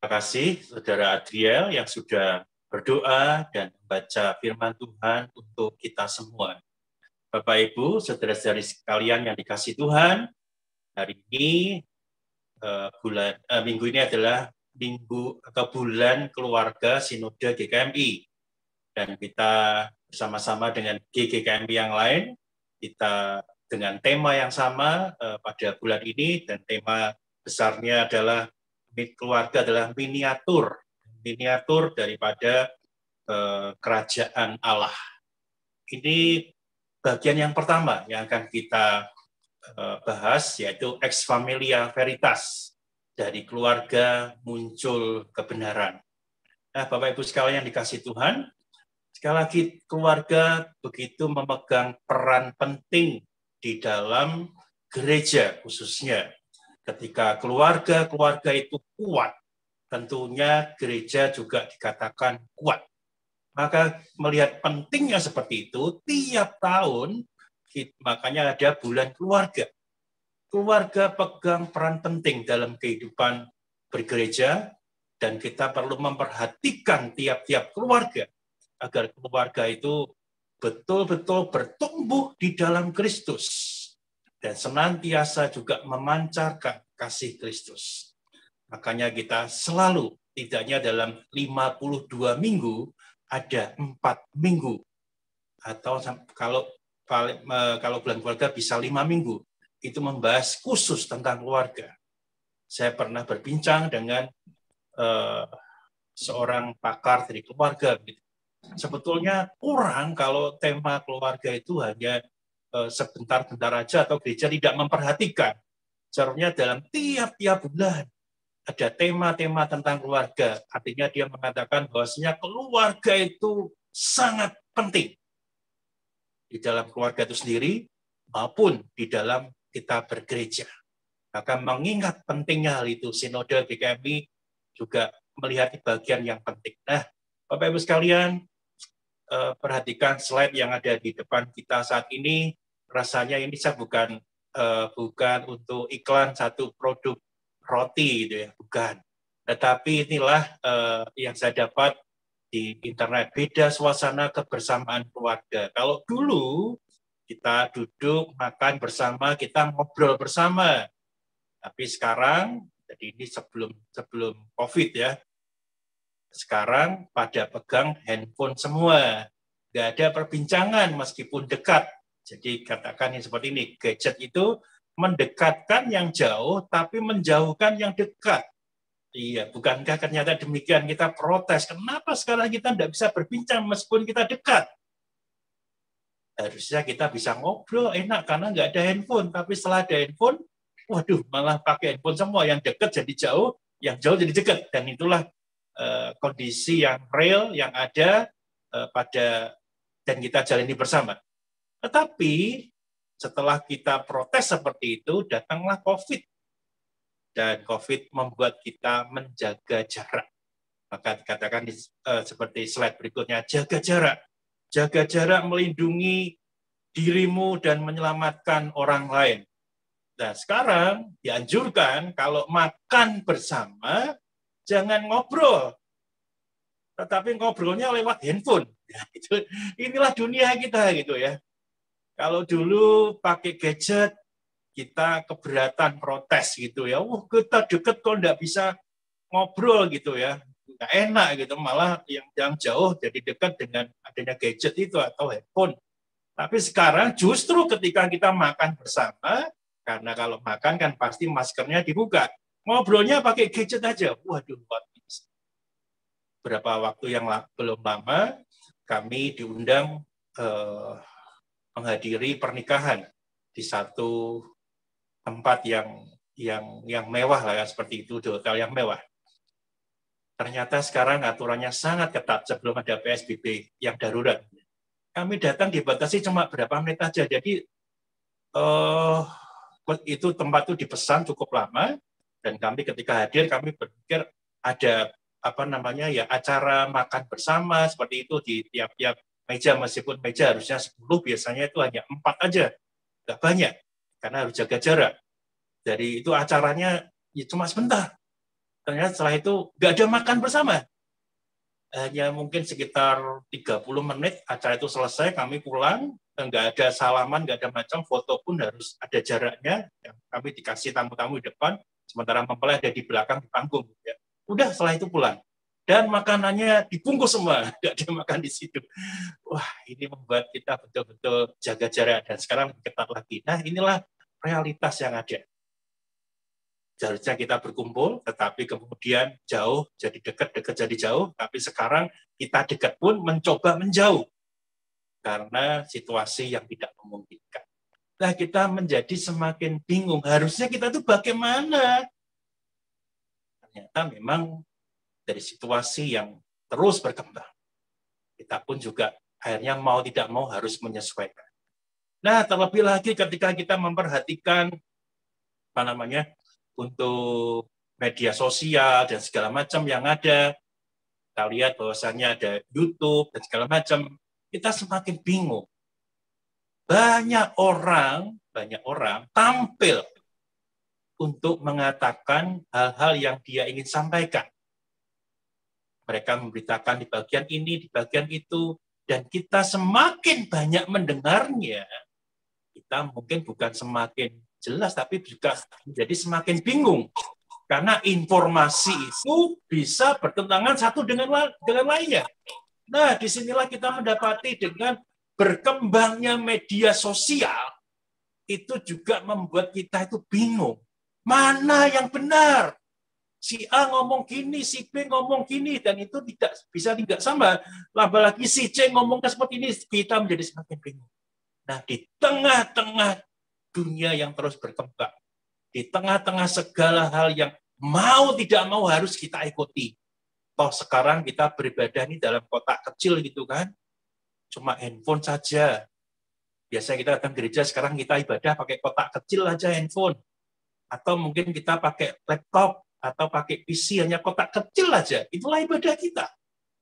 Terima kasih Saudara Adriel yang sudah berdoa dan membaca firman Tuhan untuk kita semua. Bapak Ibu, saudara-saudari sekalian yang dikasihi Tuhan, hari ini minggu ini adalah minggu atau bulan keluarga Sinode GKMI, dan kita bersama-sama dengan GKMI yang lain, kita dengan tema yang sama pada bulan ini, dan tema besarnya adalah keluarga adalah miniatur daripada kerajaan Allah. Ini bagian yang pertama yang akan kita bahas, yaitu ex familia veritas, dari keluarga muncul kebenaran. Nah, Bapak Ibu sekalian yang dikasihi Tuhan, sekali lagi keluarga begitu memegang peran penting di dalam gereja khususnya. Ketika keluarga itu kuat, tentunya gereja juga dikatakan kuat. Maka melihat pentingnya seperti itu, tiap tahun makanya ada bulan keluarga. Keluarga pegang peran penting dalam kehidupan bergereja, dan kita perlu memperhatikan tiap-tiap keluarga agar keluarga itu betul-betul bertumbuh di dalam Kristus dan senantiasa juga memancarkan kasih Kristus. Makanya kita selalu, tidaknya dalam 52 minggu, ada 4 minggu. Atau kalau kalau bulan keluarga bisa 5 minggu, itu membahas khusus tentang keluarga. Saya pernah berbincang dengan seorang pakar dari keluarga. Sebetulnya kurang kalau tema keluarga itu hanya sebentar-bentar aja atau gereja tidak memperhatikan. Seharusnya dalam tiap-tiap bulan ada tema-tema tentang keluarga. Artinya dia mengatakan bahwasanya keluarga itu sangat penting di dalam keluarga itu sendiri maupun di dalam kita bergereja. Maka mengingat pentingnya hal itu, Sinode GKMI juga melihat bagian yang penting. Nah, Bapak Ibu sekalian, perhatikan slide yang ada di depan kita saat ini. Rasanya ini saya bukan untuk iklan satu produk roti, gitu ya, bukan. Tetapi inilah yang saya dapat di internet. Beda suasana kebersamaan keluarga. Kalau dulu kita duduk makan bersama, kita ngobrol bersama. Tapi sekarang, jadi ini sebelum COVID ya, sekarang pada pegang handphone semua. Nggak ada perbincangan meskipun dekat. Jadi katakan yang seperti ini, gadget itu mendekatkan yang jauh, tapi menjauhkan yang dekat. Iya, bukankah ternyata demikian? Kita protes, kenapa sekarang kita tidak bisa berbincang meskipun kita dekat? Harusnya kita bisa ngobrol enak karena nggak ada handphone. Tapi setelah ada handphone, waduh, malah pakai handphone semua. Yang dekat jadi jauh, yang jauh jadi dekat. Dan itulah kondisi yang real, yang ada dan kita jalani bersama. Tetapi setelah kita protes seperti itu, datanglah COVID. Dan COVID membuat kita menjaga jarak. Maka dikatakan seperti slide berikutnya, jaga jarak. Jaga jarak melindungi dirimu dan menyelamatkan orang lain. Nah, sekarang dianjurkan kalau makan bersama, jangan ngobrol. Tetapi ngobrolnya lewat handphone. Ya, inilah dunia kita gitu ya. Kalau dulu pakai gadget, kita keberatan protes gitu ya. Kita deket kok nggak bisa ngobrol gitu ya. Nggak enak gitu. Malah yang jauh jadi dekat dengan adanya gadget itu atau handphone. Tapi sekarang justru ketika kita makan bersama, karena kalau makan kan pasti maskernya dibuka. Ngobrolnya pakai gadget aja. Waduh, berapa waktu yang belum lama, kami diundang menghadiri pernikahan di satu tempat yang mewah lah ya, seperti itu, di hotel yang mewah. Ternyata sekarang aturannya sangat ketat sebelum ada PSBB yang darurat. Kami datang dibatasi cuma berapa menit aja. Jadi itu tempat itu dipesan cukup lama dan kami ketika hadir kami berpikir ada acara makan bersama seperti itu di tiap-tiap meja, meskipun meja harusnya 10, biasanya itu hanya 4 aja. Nggak banyak karena harus jaga jarak. Jadi itu acaranya ya cuma sebentar. Ternyata setelah itu nggak ada makan bersama. Hanya mungkin sekitar 30 menit acara itu selesai, kami pulang, nggak ada salaman, nggak ada macam, foto pun harus ada jaraknya. Kami dikasih tamu-tamu di depan, sementara mempelai ada di belakang di panggung. Ya. Udah setelah itu pulang. Dan makanannya dibungkus semua, nggak ada makan di situ. Wah, ini membuat kita betul-betul jaga jarak, dan sekarang ketat lagi. Nah, inilah realitas yang ada. Seharusnya kita berkumpul, tetapi kemudian jauh jadi dekat, dekat jadi jauh, tapi sekarang kita dekat pun mencoba menjauh karena situasi yang tidak memungkinkan. Nah, kita menjadi semakin bingung. Harusnya kita tuh bagaimana? Ternyata memang dari situasi yang terus berkembang, kita pun juga akhirnya mau tidak mau harus menyesuaikan. Nah, terlebih lagi ketika kita memperhatikan untuk media sosial dan segala macam yang ada, kita lihat bahwasannya ada YouTube dan segala macam, kita semakin bingung. Banyak orang tampil untuk mengatakan hal-hal yang dia ingin sampaikan. Mereka memberitakan di bagian ini, di bagian itu, dan kita semakin banyak mendengarnya, kita mungkin bukan semakin jelas, tapi juga menjadi semakin bingung. Karena informasi itu bisa bertentangan satu dengan lainnya. Nah, disinilah kita mendapati dengan berkembangnya media sosial itu juga membuat kita itu bingung. Mana yang benar? Si A ngomong gini, si B ngomong gini, dan itu tidak sama. Apalagi si C ngomongnya seperti ini, kita menjadi semakin bingung. Nah, di tengah-tengah dunia yang terus berkembang, di tengah-tengah segala hal yang mau tidak mau harus kita ikuti. Toh sekarang kita beribadah ini dalam kotak kecil gitu kan, cuma handphone saja. Biasa kita datang gereja, sekarang kita ibadah pakai kotak kecil aja handphone. Atau mungkin kita pakai laptop, atau pakai PC, hanya kotak kecil aja. Itulah ibadah kita.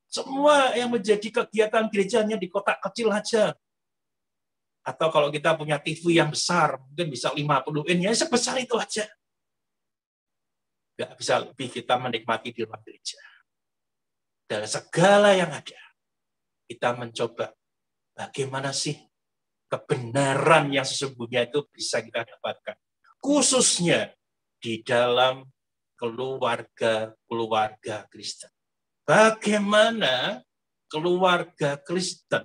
Semua yang menjadi kegiatan gerejanya di kotak kecil aja. Atau kalau kita punya TV yang besar, mungkin bisa 50 inch, ya sebesar itu aja. Nggak bisa lebih kita menikmati di ruang gereja. Dari segala yang ada, kita mencoba bagaimana sih kebenaran yang sesungguhnya itu bisa kita dapatkan. Khususnya di dalam keluarga Kristen. Bagaimana keluarga Kristen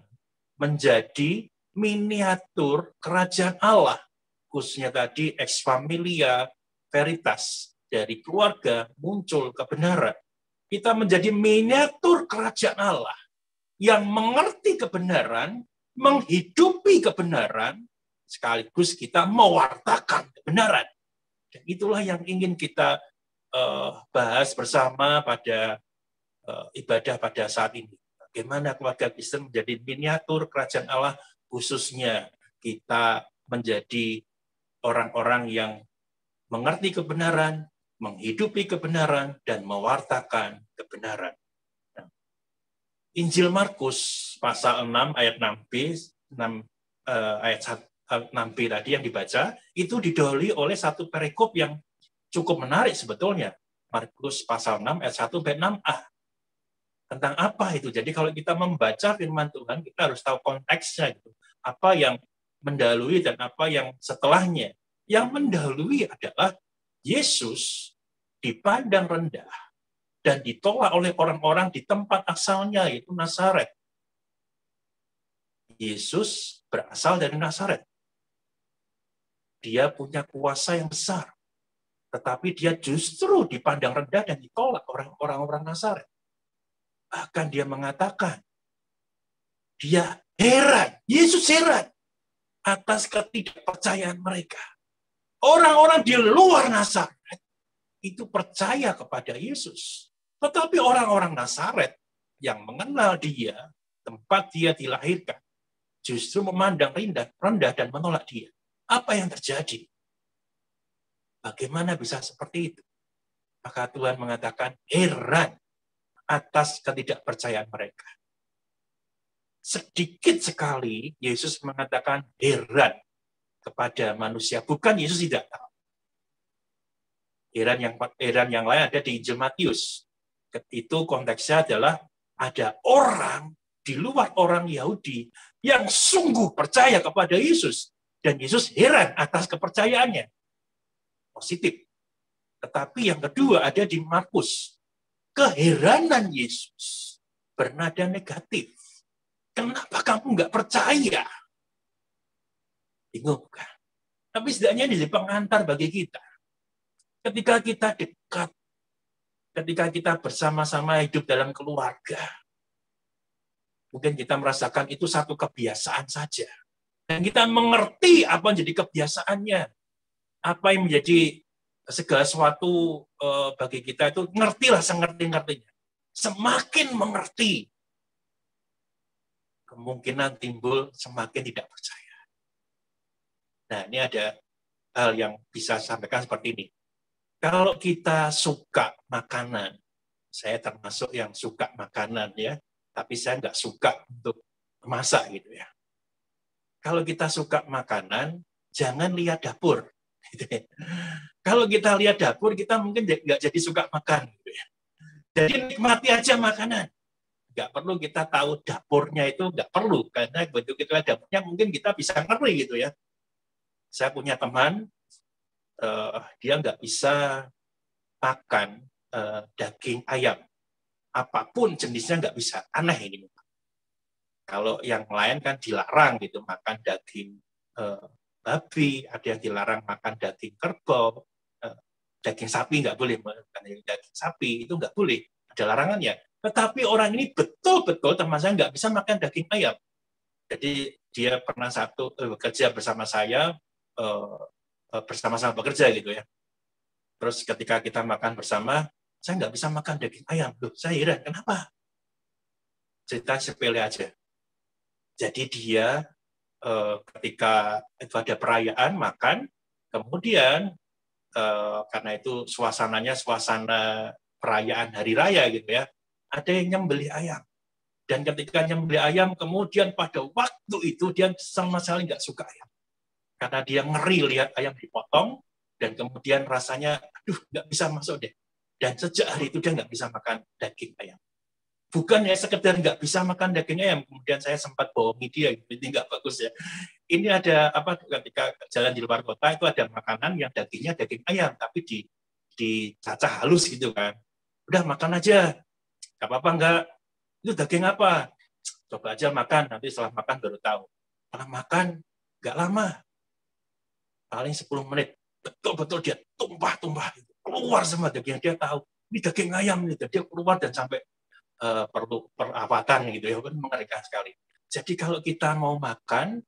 menjadi miniatur kerajaan Allah, khususnya tadi ex familia veritas, dari keluarga muncul kebenaran. Kita menjadi miniatur kerajaan Allah yang mengerti kebenaran, menghidupi kebenaran, sekaligus kita mewartakan kebenaran. Dan itulah yang ingin kita bahas bersama pada ibadah pada saat ini. Bagaimana keluarga Kristen menjadi miniatur kerajaan Allah, khususnya kita menjadi orang-orang yang mengerti kebenaran, menghidupi kebenaran, dan mewartakan kebenaran. Injil Markus pasal 6 ayat 6b, ayat 6b tadi yang dibaca, itu didahului oleh satu perikop yang cukup menarik sebetulnya. Markus pasal 6 ayat 1-6a. Tentang apa itu? Jadi kalau kita membaca firman Tuhan, kita harus tahu konteksnya. Gitu. Apa yang mendahului dan apa yang setelahnya. Yang mendahului adalah Yesus dipandang rendah dan ditolak oleh orang-orang di tempat asalnya, yaitu Nazaret. Yesus berasal dari Nazaret. Dia punya kuasa yang besar. Tetapi dia justru dipandang rendah dan ditolak orang-orang Nazaret. Bahkan dia mengatakan, dia heran, Yesus heran atas ketidakpercayaan mereka. Orang-orang di luar Nazaret itu percaya kepada Yesus. Tetapi orang-orang Nazaret yang mengenal dia, tempat dia dilahirkan, justru memandang rendah dan menolak dia. Apa yang terjadi? Bagaimana bisa seperti itu? Maka Tuhan mengatakan heran atas ketidakpercayaan mereka. Sedikit sekali Yesus mengatakan heran kepada manusia. Bukan Yesus tidak tahu. Heran yang lain ada di Injil Matius. Itu konteksnya adalah ada orang di luar orang Yahudi yang sungguh percaya kepada Yesus. Dan Yesus heran atas kepercayaannya. Positif. Tetapi yang kedua ada di Markus. Keheranan Yesus bernada negatif. Kenapa kamu nggak percaya? Bingung kan? Tapi setidaknya ini pengantar bagi kita. Ketika kita dekat, ketika kita bersama-sama hidup dalam keluarga, mungkin kita merasakan itu satu kebiasaan saja. Dan kita mengerti apa yang menjadi kebiasaannya. Apa yang menjadi segala sesuatu bagi kita itu, ngertilah sengerti-ngertinya. Semakin mengerti, kemungkinan timbul semakin tidak percaya. Nah, ini ada hal yang bisa sampaikan seperti ini. Kalau kita suka makanan, saya termasuk yang suka makanan ya, tapi saya nggak suka untuk masak gitu ya. Kalau kita suka makanan, jangan lihat dapur. Gitu ya. Kalau kita lihat dapur, kita mungkin nggak jadi suka makan. Gitu ya. Jadi nikmati aja makanan. Nggak perlu kita tahu dapurnya itu, nggak perlu. Karena begitu kita lihat dapurnya, mungkin kita bisa ngeri gitu ya. Saya punya teman, dia nggak bisa makan daging ayam. Apapun jenisnya nggak bisa. Aneh ini. Kalau yang lain kan dilarang gitu makan daging babi, ada yang dilarang makan daging kerbau, daging sapi nggak boleh makan daging sapi, itu nggak boleh, ada larangannya. Tetapi orang ini betul-betul termasuk nggak bisa makan daging ayam. Jadi dia pernah bekerja bersama saya, bersama-sama bekerja gitu ya. Terus ketika kita makan bersama, saya nggak bisa makan daging ayam. Loh, saya heran, kenapa? Cerita sepele aja. Jadi dia ketika itu ada perayaan makan, kemudian karena itu suasananya suasana perayaan hari raya gitu ya, ada yang nyembelih ayam. Dan ketika nyembelih ayam, kemudian pada waktu itu dia sama sekali nggak suka ayam. Karena dia ngeri lihat ayam dipotong, dan kemudian rasanya, aduh, nggak bisa masuk deh. Dan sejak hari itu dia nggak bisa makan daging ayam. Bukan ya sekedar nggak bisa makan daging ayam, kemudian saya sempat bohongi dia, ini nggak bagus ya. Ini ada apa? Ketika jalan di luar kota itu ada makanan yang dagingnya daging ayam, tapi dicacah halus gitu kan. Udah makan aja, nggak apa-apa nggak. Itu daging apa? Coba aja makan, nanti setelah makan baru tahu. Setelah makan nggak lama, paling 10 menit, betul-betul dia tumpah-tumpah keluar semua daging. Dia tahu ini daging ayam gitu. Dia keluar dan sampai perlu perawatan gitu ya, kan mengerikan sekali. Jadi kalau kita mau makan,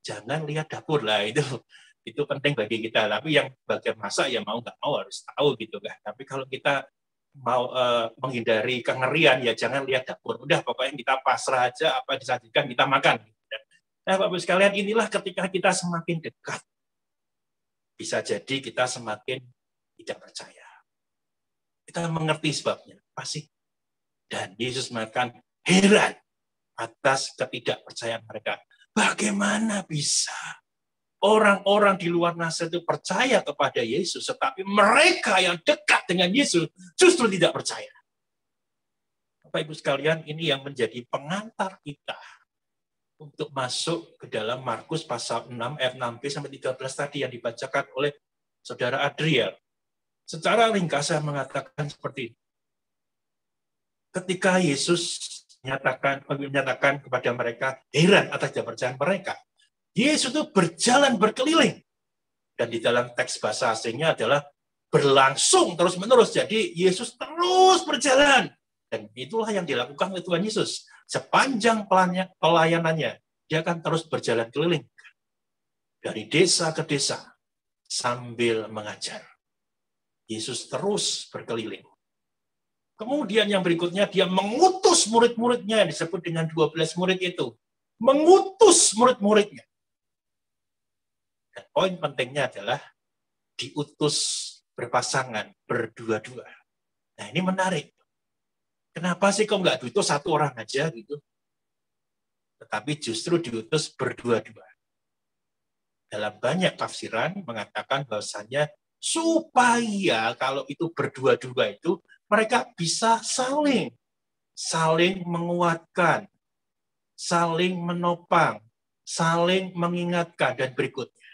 jangan lihat dapur lah, itu penting bagi kita. Tapi yang bagian masak ya mau nggak mau harus tahu gitu kan. Tapi kalau kita mau menghindari kengerian ya jangan lihat dapur. Udah pokoknya kita pasrah aja apa disajikan kita makan. Nah, Bapak sekalian, inilah ketika kita semakin dekat, bisa jadi kita semakin tidak percaya. Kita mengerti sebabnya, pasti. Dan Yesus mengatakan heran atas ketidakpercayaan mereka. Bagaimana bisa orang-orang di luar Nazaret itu percaya kepada Yesus, tetapi mereka yang dekat dengan Yesus justru tidak percaya. Bapak Ibu sekalian, ini yang menjadi pengantar kita untuk masuk ke dalam Markus pasal 6 ayat 6b sampai 13 tadi yang dibacakan oleh Saudara Adriel. Secara ringkas saya mengatakan seperti ini. Ketika Yesus menyatakan kepada mereka heran atas kepercayaan mereka, Yesus itu berjalan berkeliling. Dan di dalam teks bahasa aslinya adalah berlangsung terus-menerus. Jadi Yesus terus berjalan. Dan itulah yang dilakukan oleh Tuhan Yesus. Sepanjang pelayanannya, dia akan terus berjalan keliling. Dari desa ke desa, sambil mengajar. Yesus terus berkeliling. Kemudian yang berikutnya, dia mengutus murid-muridnya, yang disebut dengan 12 murid itu. Mengutus murid-muridnya. Dan poin pentingnya adalah diutus berpasangan, berdua-dua. Nah, ini menarik. Kenapa sih kok nggak diutus satu orang aja gitu? Tetapi justru diutus berdua-dua. Dalam banyak tafsiran mengatakan bahwasannya supaya kalau itu berdua-dua itu mereka bisa saling menguatkan, saling menopang, saling mengingatkan, dan berikutnya.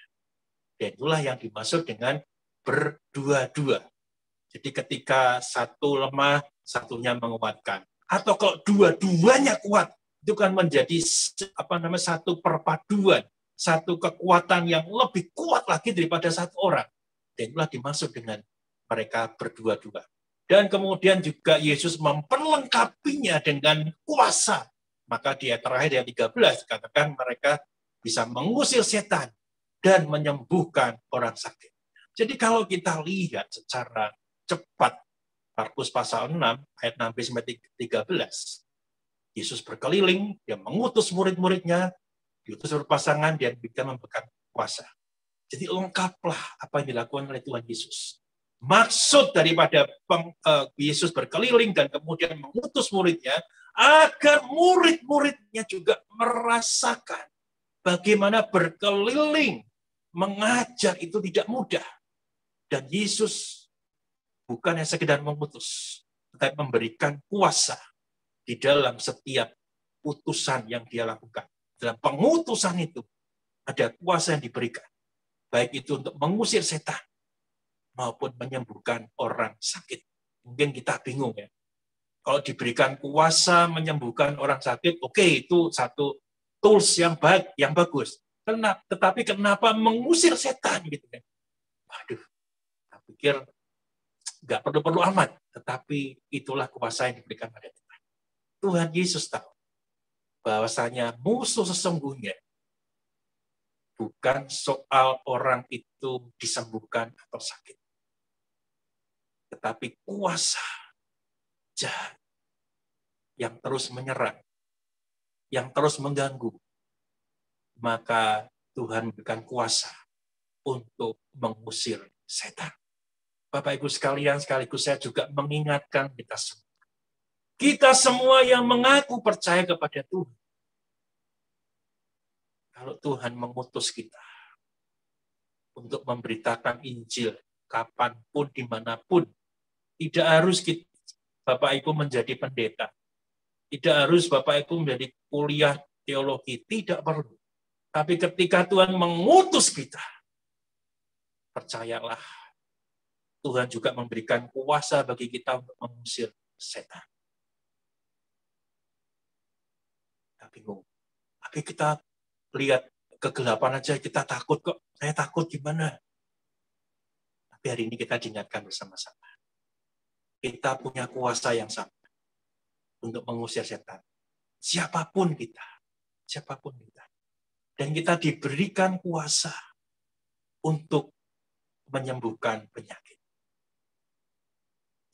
Dan itulah yang dimaksud dengan berdua-dua. Jadi ketika satu lemah, satunya menguatkan. Atau kalau dua-duanya kuat, itu kan menjadi satu perpaduan, satu kekuatan yang lebih kuat lagi daripada satu orang. Dan itulah dimaksud dengan mereka berdua-dua. Dan kemudian juga Yesus memperlengkapinya dengan kuasa. Maka di ayat terakhir yang 13 katakan mereka bisa mengusir setan dan menyembuhkan orang sakit. Jadi kalau kita lihat secara cepat Markus pasal 6 ayat 6-13, Yesus berkeliling, dia mengutus murid-muridnya, diutus berpasangan, dia bisa memberikan kuasa. Jadi lengkaplah apa yang dilakukan oleh Tuhan Yesus. Maksud daripada Yesus berkeliling dan kemudian mengutus muridnya, agar murid-muridnya juga merasakan bagaimana berkeliling, mengajar itu tidak mudah. Dan Yesus bukan yang sekedar mengutus, tetapi memberikan kuasa di dalam setiap utusan yang dia lakukan. Dalam pengutusan itu ada kuasa yang diberikan. Baik itu untuk mengusir setan maupun menyembuhkan orang sakit. Mungkin kita bingung ya. Kalau diberikan kuasa menyembuhkan orang sakit, oke, itu satu tools yang baik, yang bagus. Tetapi kenapa mengusir setan gitu kan? Waduh, saya pikir nggak perlu-perlu amat, tetapi itulah kuasa yang diberikan pada Tuhan. Tuhan Yesus tahu bahwasanya musuh sesungguhnya bukan soal orang itu disembuhkan atau sakit, tetapi kuasa jahat yang terus menyerang, yang terus mengganggu. Maka Tuhan memberikan kuasa untuk mengusir setan. Bapak Ibu sekalian, sekaligus saya juga mengingatkan kita semua. Kita semua yang mengaku percaya kepada Tuhan. Kalau Tuhan mengutus kita untuk memberitakan Injil kapanpun, dimanapun, tidak harus kita, Bapak Ibu menjadi pendeta. Tidak harus Bapak Ibu menjadi kuliah teologi. Tidak perlu. Tapi ketika Tuhan mengutus kita, percayalah, Tuhan juga memberikan kuasa bagi kita untuk mengusir setan. Tapi kita lihat kegelapan aja, kita takut kok. Saya takut gimana? Tapi hari ini kita diingatkan bersama-sama. Kita punya kuasa yang sama untuk mengusir setan. Siapapun kita. Siapapun kita. Dan kita diberikan kuasa untuk menyembuhkan penyakit.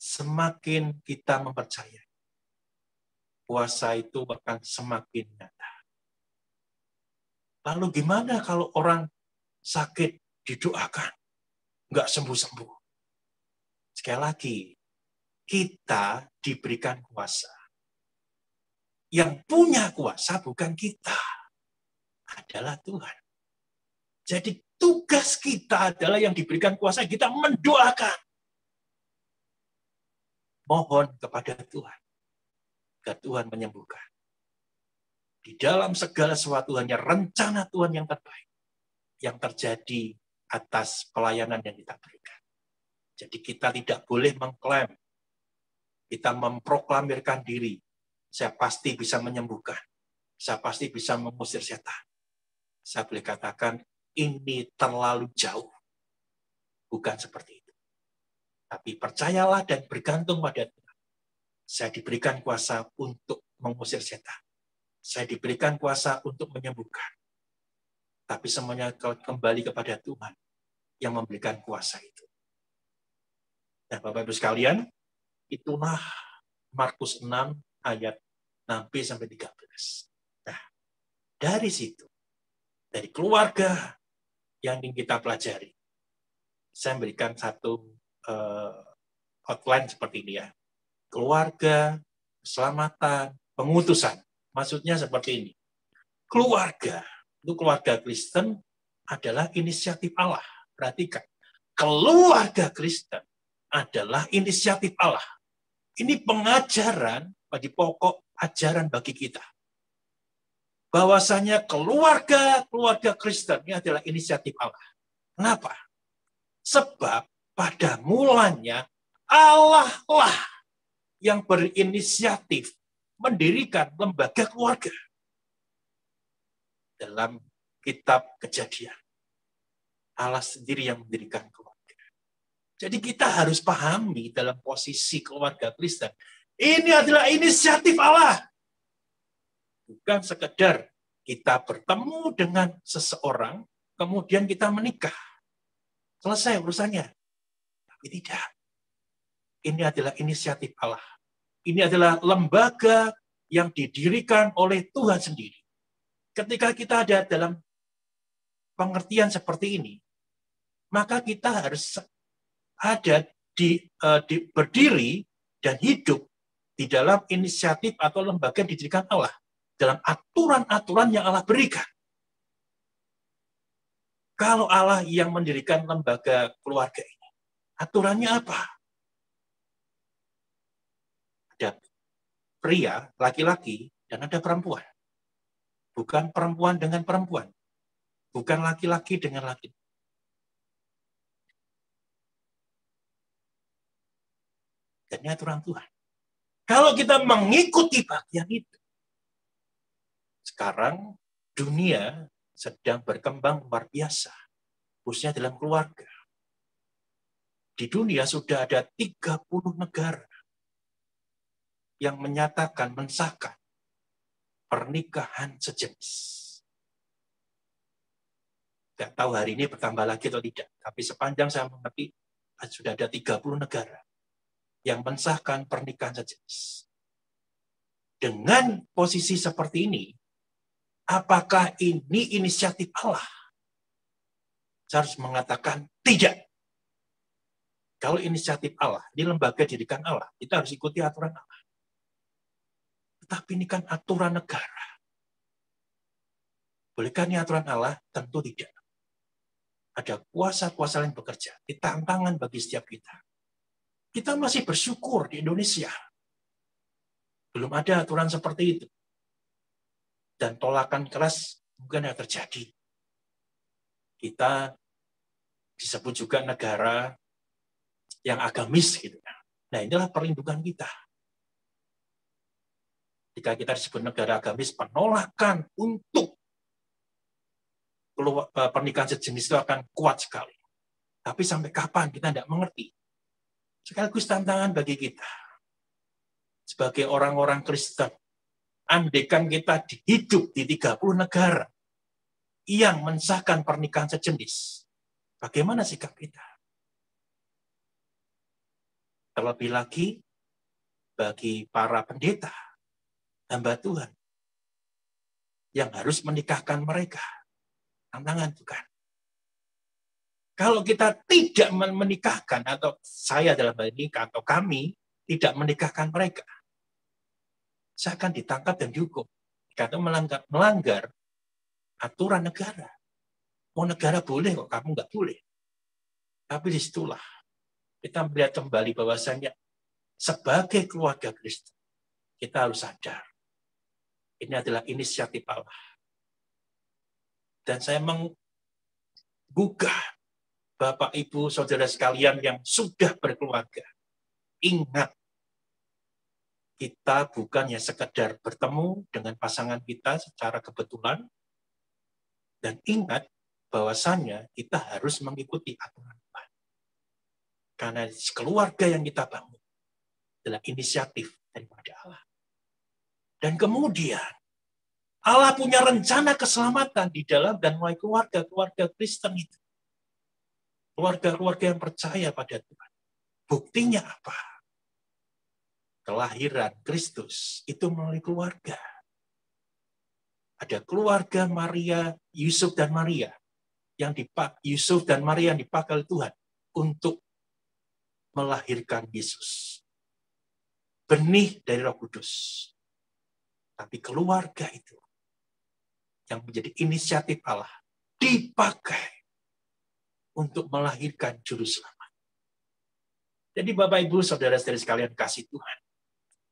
Semakin kita mempercayai, kuasa itu akan semakin nyata. Lalu gimana kalau orang sakit didoakan, nggak sembuh-sembuh? Sekali lagi, kita diberikan kuasa. Yang punya kuasa bukan kita, adalah Tuhan. Jadi tugas kita adalah yang diberikan kuasa, kita mendoakan. Mohon kepada Tuhan, agar Tuhan menyembuhkan. Di dalam segala sesuatu hanya rencana Tuhan yang terbaik, yang terjadi atas pelayanan yang kita berikan. Jadi kita tidak boleh mengklaim, kita memproklamirkan diri, saya pasti bisa menyembuhkan, saya pasti bisa mengusir setan. Saya boleh katakan, ini terlalu jauh. Bukan seperti itu. Tapi percayalah dan bergantung pada Tuhan. Saya diberikan kuasa untuk mengusir setan. Saya diberikan kuasa untuk menyembuhkan. Tapi semuanya kembali kepada Tuhan yang memberikan kuasa itu. Nah, Bapak-Ibu sekalian, itulah Markus 6 ayat 6-13. Nah, dari situ, dari keluarga yang ingin kita pelajari, saya memberikan satu outline seperti ini ya. Keluarga, keselamatan, pengutusan. Maksudnya seperti ini. Keluarga, itu keluarga Kristen adalah inisiatif Allah. Perhatikan, keluarga Kristen adalah inisiatif Allah. Ini pengajaran bagi pokok ajaran bagi kita. Bahwasanya keluarga Kristen ini adalah inisiatif Allah. Kenapa? Sebab pada mulanya Allah lah yang berinisiatif mendirikan lembaga keluarga. Dalam kitab Kejadian, Allah sendiri yang mendirikan keluarga. Jadi kita harus pahami dalam posisi keluarga Kristen, ini adalah inisiatif Allah. Bukan sekedar kita bertemu dengan seseorang, kemudian kita menikah. Selesai urusannya. Tapi tidak. Ini adalah inisiatif Allah. Ini adalah lembaga yang didirikan oleh Tuhan sendiri. Ketika kita ada dalam pengertian seperti ini, maka kita harus ada berdiri dan hidup di dalam inisiatif atau lembaga yang didirikan Allah. Dalam aturan-aturan yang Allah berikan. Kalau Allah yang mendirikan lembaga keluarga ini, aturannya apa? Ada pria, laki-laki, dan ada perempuan. Bukan perempuan dengan perempuan. Bukan laki-laki dengan laki. Dan ini aturan Tuhan. Kalau kita mengikuti bagian itu, sekarang dunia sedang berkembang luar biasa, khususnya dalam keluarga. Di dunia sudah ada 30 negara yang menyatakan, mensahkan pernikahan sejenis. Tidak tahu hari ini bertambah lagi atau tidak, tapi sepanjang saya mengerti, sudah ada 30 negara yang mensahkan pernikahan sejenis. Dengan posisi seperti ini, apakah ini inisiatif Allah? Saya harus mengatakan tidak. Kalau inisiatif Allah, di lembaga didikan Allah, kita harus ikuti aturan Allah. Tetapi ini kan aturan negara. Bolehkah ini aturan Allah? Tentu tidak. Ada kuasa-kuasa yang bekerja. Ini tantangan bagi setiap kita. Kita masih bersyukur di Indonesia. Belum ada aturan seperti itu. Dan tolakan keras mungkin yang terjadi. Kita disebut juga negara yang agamis. Gitu. Nah, inilah perlindungan kita. Jika kita disebut negara agamis, penolakan untuk pernikahan sejenis itu akan kuat sekali. Tapi sampai kapan kita tidak mengerti. Sekaligus tantangan bagi kita. Sebagai orang-orang Kristen, andaikan kita hidup di 30 negara yang mensahkan pernikahan sejenis, bagaimana sikap kita? Terlebih lagi bagi para pendeta, hamba Tuhan, yang harus menikahkan mereka. Tantangan bukan. Kalau kita tidak menikahkan, atau saya dalam hal ini, atau kami tidak menikahkan mereka, saya akan ditangkap dan dihukum. Karena melanggar aturan negara. Oh, negara boleh kok, kamu nggak boleh. Tapi disitulah kita melihat kembali bahwasanya sebagai keluarga Kristen, kita harus sadar. Ini adalah inisiatif Allah. Dan saya menggugah Bapak, Ibu, Saudara sekalian yang sudah berkeluarga. Ingat, kita bukannya sekedar bertemu dengan pasangan kita secara kebetulan. Dan ingat, bahwasannya kita harus mengikuti aturan Tuhan. Karena keluarga yang kita bangun adalah inisiatif daripada Allah. Dan kemudian, Allah punya rencana keselamatan di dalam dan melalui keluarga-keluarga Kristen itu. Keluarga-keluarga yang percaya pada Tuhan. Buktinya apa? Kelahiran Kristus itu melalui keluarga. Ada keluarga Maria, Yusuf dan Maria yang dipakai Tuhan untuk melahirkan Yesus. Benih dari Roh Kudus. Tapi keluarga itu yang menjadi inisiatif Allah dipakai untuk melahirkan juru selamat. Jadi Bapak, Ibu, Saudara-saudari sekalian kasih Tuhan,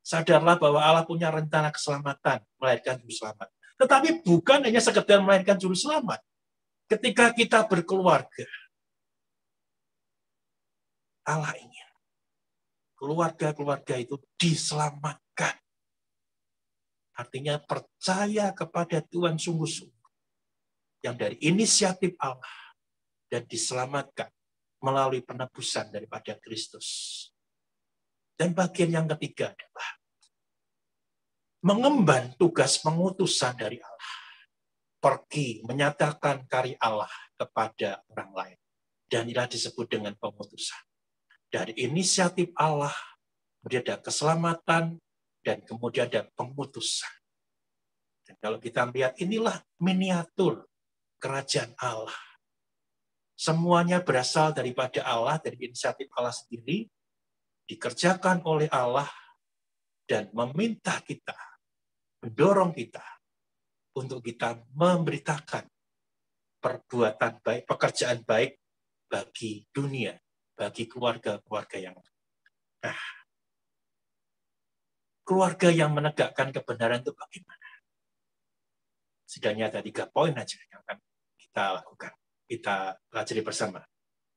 sadarlah bahwa Allah punya rencana keselamatan melahirkan juru selamat. Tetapi bukan hanya sekedar melahirkan juru selamat. Ketika kita berkeluarga, Allah ingin keluarga-keluarga itu diselamatkan. Artinya percaya kepada Tuhan sungguh-sungguh. Yang dari inisiatif Allah dan diselamatkan melalui penebusan daripada Kristus. Dan bagian yang ketiga adalah mengemban tugas pengutusan dari Allah. Pergi menyatakan karya Allah kepada orang lain. Dan inilah disebut dengan pengutusan. Dari inisiatif Allah, kemudian ada keselamatan, dan kemudian ada pengutusan. Dan kalau kita lihat, inilah miniatur kerajaan Allah. Semuanya berasal daripada Allah, dari inisiatif Allah sendiri, dikerjakan oleh Allah, dan meminta kita, mendorong kita, untuk kita memberitakan perbuatan baik, pekerjaan baik bagi dunia, bagi keluarga-keluarga yang keluarga yang menegakkan kebenaran itu bagaimana? Setidaknya ada 3 poin aja yang akan kita lakukan. Kita pelajari bersama.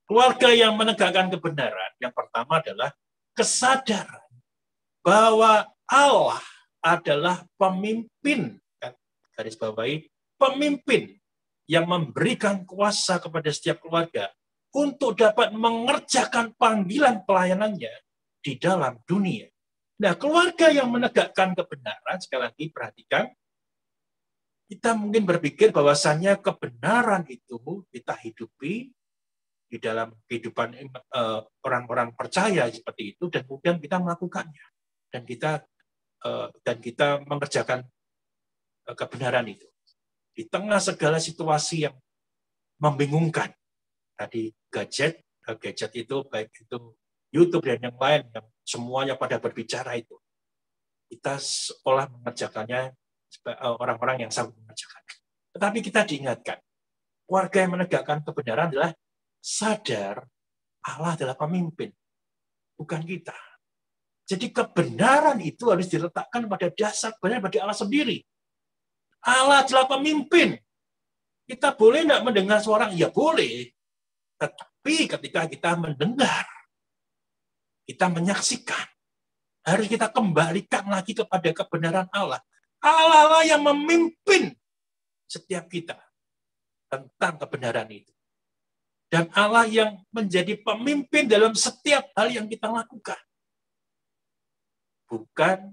Keluarga yang menegakkan kebenaran, yang pertama adalah kesadaran bahwa Allah adalah pemimpin, garis bawahi, pemimpin yang memberikan kuasa kepada setiap keluarga untuk dapat mengerjakan panggilan pelayanannya di dalam dunia. Nah, keluarga yang menegakkan kebenaran, sekali lagi perhatikan, kita mungkin berpikir bahwasannya kebenaran itu kita hidupi di dalam kehidupan orang-orang percaya seperti itu, dan kemudian kita melakukannya, dan kita mengerjakan kebenaran itu di tengah segala situasi yang membingungkan. Tadi gadget itu, baik itu YouTube dan yang lain, yang semuanya pada berbicara itu, kita seolah mengerjakannya orang-orang yang sanggup mengerjakan. Tetapi kita diingatkan, warga yang menegakkan kebenaran adalah sadar Allah adalah pemimpin, bukan kita. Jadi kebenaran itu harus diletakkan pada dasar kebenaran pada Allah sendiri. Allah adalah pemimpin. Kita boleh tidak mendengar suara? Ya boleh. Tetapi ketika kita mendengar, kita menyaksikan, harus kita kembalikan lagi kepada kebenaran Allah. Allah lah yang memimpin setiap kita tentang kebenaran itu. Dan Allah yang menjadi pemimpin dalam setiap hal yang kita lakukan. Bukan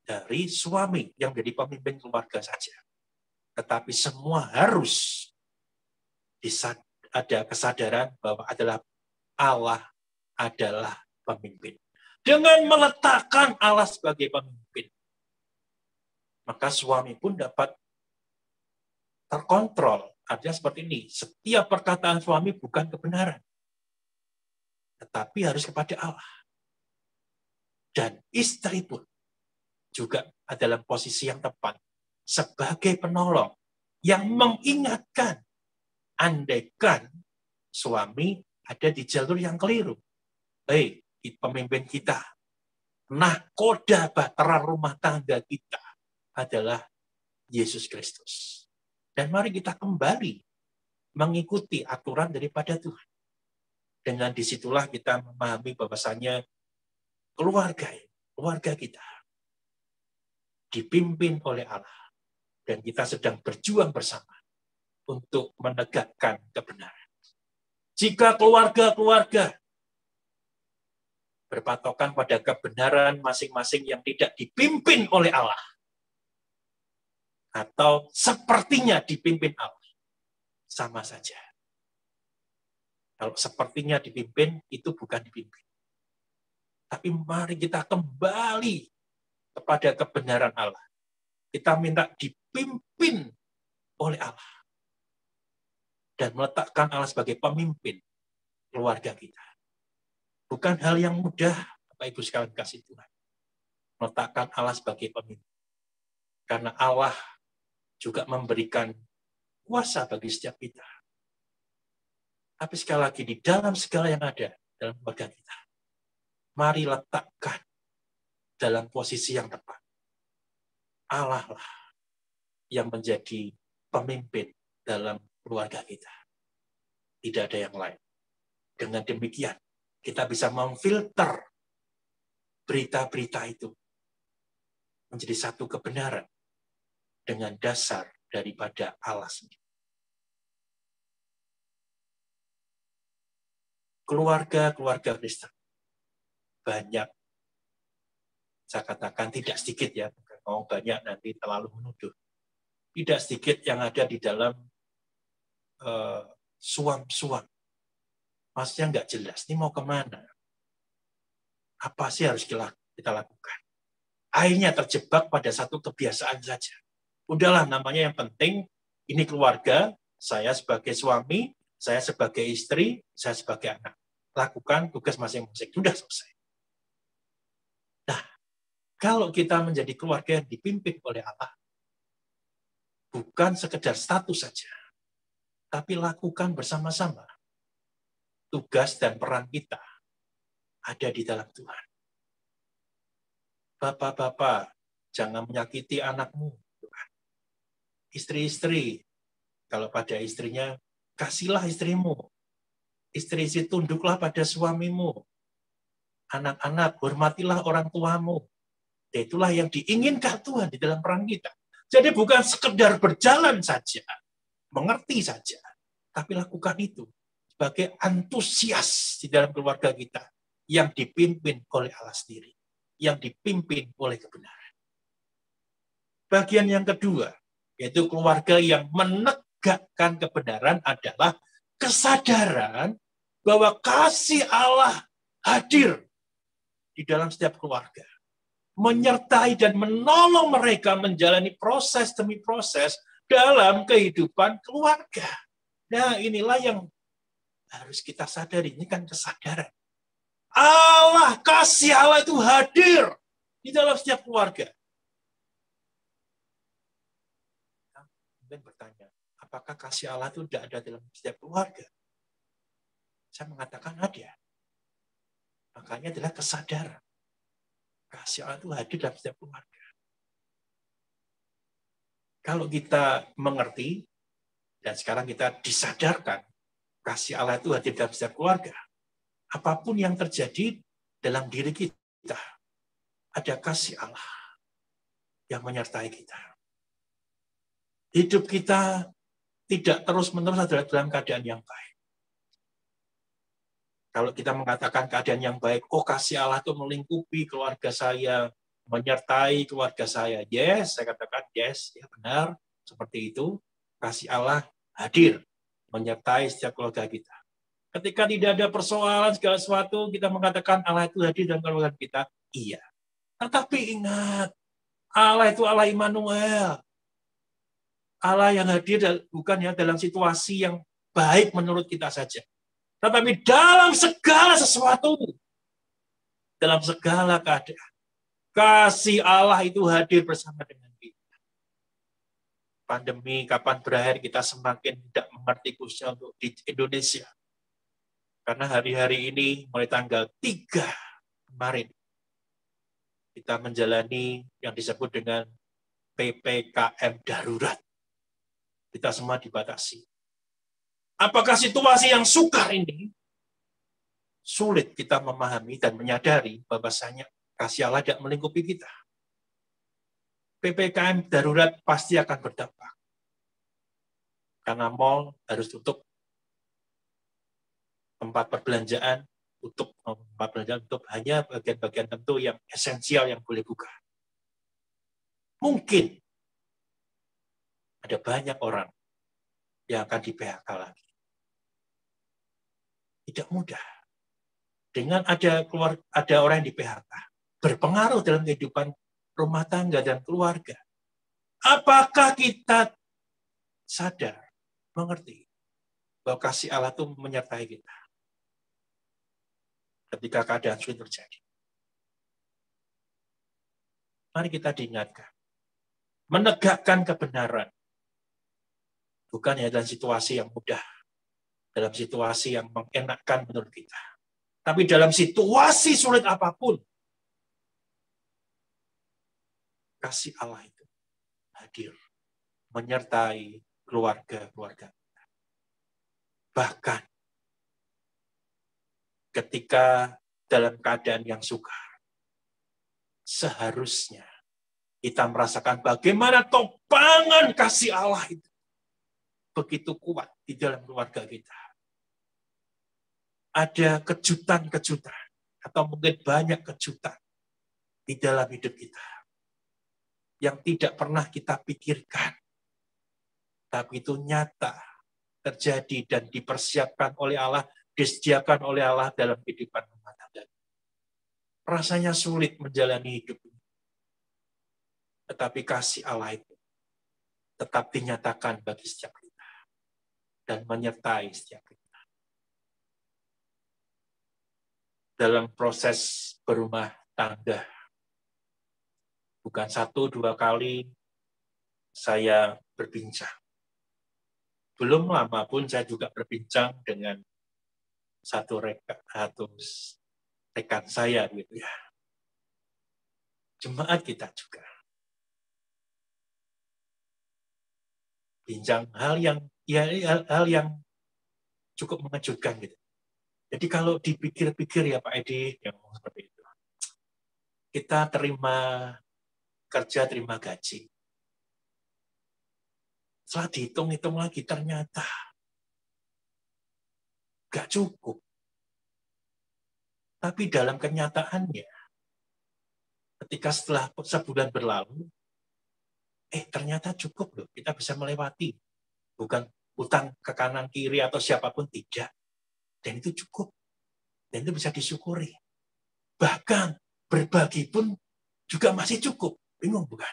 dari suami yang menjadi pemimpin keluarga saja. Tetapi semua harus ada kesadaran bahwa Allah adalah pemimpin. Dengan meletakkan Allah sebagai pemimpin, maka suami pun dapat terkontrol. Artinya seperti ini, setiap perkataan suami bukan kebenaran, tetapi harus kepada Allah. Dan istri pun juga adalah posisi yang tepat sebagai penolong yang mengingatkan, andaikan suami ada di jalur yang keliru. Pemimpin kita, nahkoda bahtera rumah tangga kita adalah Yesus Kristus. Dan mari kita kembali mengikuti aturan daripada Tuhan. Dengan disitulah kita memahami bahwasannya keluarga kita dipimpin oleh Allah. Dan kita sedang berjuang bersama untuk menegakkan kebenaran. Jika keluarga-keluarga berpatokan pada kebenaran masing-masing yang tidak dipimpin oleh Allah, atau sepertinya dipimpin Allah, sama saja. Kalau sepertinya dipimpin, itu bukan dipimpin. Tapi mari kita kembali kepada kebenaran Allah. Kita minta dipimpin oleh Allah. Dan meletakkan Allah sebagai pemimpin keluarga kita. Bukan hal yang mudah, Bapak Ibu sekalian kasih Tuhan. Meletakkan Allah sebagai pemimpin. Karena Allah juga memberikan kuasa bagi setiap kita. Tapi sekali lagi, di dalam segala yang ada dalam keluarga kita, mari letakkan dalam posisi yang tepat. Allah lah yang menjadi pemimpin dalam keluarga kita. Tidak ada yang lain. Dengan demikian, kita bisa memfilter berita-berita itu menjadi satu kebenaran dengan dasar daripada Allah sendiri. Keluarga-keluarga Kristen banyak, saya katakan tidak sedikit ya, kalau banyak nanti terlalu menuduh. Tidak sedikit yang ada di dalam suam-suam. Maksudnya nggak jelas, ini mau kemana? Apa sih harus kita lakukan? Akhirnya terjebak pada satu kebiasaan saja. Udahlah, namanya yang penting, ini keluarga, saya sebagai suami, saya sebagai istri, saya sebagai anak. Lakukan tugas masing-masing, sudah selesai. Nah, kalau kita menjadi keluarga yang dipimpin oleh Allah, bukan sekedar status saja, tapi lakukan bersama-sama. Tugas dan peran kita ada di dalam Tuhan. Bapak-bapak, jangan menyakiti anakmu. Istri-istri, kalau pada istrinya, kasihlah istrimu. Istri-istri tunduklah pada suamimu. Anak-anak, hormatilah orang tuamu. Itulah yang diinginkan Tuhan di dalam peran kita. Jadi bukan sekedar berjalan saja, mengerti saja, tapi lakukan itu sebagai antusias di dalam keluarga kita yang dipimpin oleh Allah sendiri, yang dipimpin oleh kebenaran. Bagian yang kedua, yaitu keluarga yang menegakkan kebenaran adalah kesadaran bahwa kasih Allah hadir di dalam setiap keluarga, menyertai dan menolong mereka menjalani proses demi proses dalam kehidupan keluarga. Nah, inilah yang harus kita sadari, ini kan kesadaran. Allah, kasih Allah itu hadir di dalam setiap keluarga. Mungkin bertanya, apakah kasih Allah itu tidak ada dalam setiap keluarga? Saya mengatakan ada. Makanya adalah kesadaran. Kasih Allah itu hadir dalam setiap keluarga. Kalau kita mengerti, dan sekarang kita disadarkan, kasih Allah itu hadir dalam setiap keluarga. Apapun yang terjadi dalam diri kita, ada kasih Allah yang menyertai kita. Hidup kita tidak terus-menerus adalah dalam keadaan yang baik. Kalau kita mengatakan keadaan yang baik, oh kasih Allah itu melingkupi keluarga saya, menyertai keluarga saya. Yes, saya katakan yes, ya benar, seperti itu. Kasih Allah hadir, menyertai setiap keluarga kita. Ketika tidak ada persoalan segala sesuatu, kita mengatakan Allah itu hadir dalam keluarga kita. Iya. Tetapi ingat, Allah itu Allah Immanuel. Allah yang hadir bukan ya dalam situasi yang baik menurut kita saja. Tetapi dalam segala sesuatu, dalam segala keadaan, kasih Allah itu hadir bersama dengan kita. Pandemi kapan berakhir, kita semakin tidak mengerti khususnya untuk di Indonesia. Karena hari-hari ini, mulai tanggal 3 kemarin, kita menjalani yang disebut dengan PPKM darurat. Kita semua dibatasi. Apakah situasi yang sukar ini sulit kita memahami dan menyadari bahwasanya kasih Allah tidak melingkupi kita? PPKM darurat pasti akan berdampak. Karena mal harus tutup, tempat perbelanjaan tutup, hanya bagian-bagian tertentu yang esensial yang boleh buka. Mungkin ada banyak orang yang akan di PHK lagi. Tidak mudah. Dengan ada orang yang di PHK, berpengaruh dalam kehidupan rumah tangga dan keluarga. Apakah kita sadar, mengerti bahwa kasih Allah itu menyertai kita ketika keadaan sulit terjadi? Mari kita diingatkan. Menegakkan kebenaran. Bukan ya dalam situasi yang mudah. Dalam situasi yang mengenakkan menurut kita. Tapi dalam situasi sulit apapun, kasih Allah itu hadir. Menyertai keluarga-keluarga kita. Bahkan ketika dalam keadaan yang sukar, seharusnya kita merasakan bagaimana topangan kasih Allah itu begitu kuat di dalam keluarga kita. Ada kejutan-kejutan, atau mungkin banyak kejutan di dalam hidup kita yang tidak pernah kita pikirkan, tapi itu nyata terjadi dan dipersiapkan oleh Allah, disediakan oleh Allah dalam kehidupan rumah tangga. Rasanya sulit menjalani hidup ini. Tetapi kasih Allah itu tetap dinyatakan bagi setiap kita dan menyertai setiap kita. Dalam proses berumah tangga, bukan 1-2 kali saya berbincang. Belum lama pun saya juga berbincang dengan satu rekan saya gitu ya. Jemaat kita juga. Bincang hal yang cukup mengejutkan gitu. Jadi kalau dipikir-pikir ya Pak Edi, yang ngomong seperti itu. Kita terima kerja, terima gaji. Setelah dihitung-hitung lagi, ternyata nggak cukup. Tapi dalam kenyataannya, ketika setelah sebulan berlalu, ternyata cukup loh. Kita bisa melewati. Bukan utang ke kanan kiri atau siapapun, tidak. Dan itu cukup. Dan itu bisa disyukuri. Bahkan berbagi pun juga masih cukup. Bingung bukan?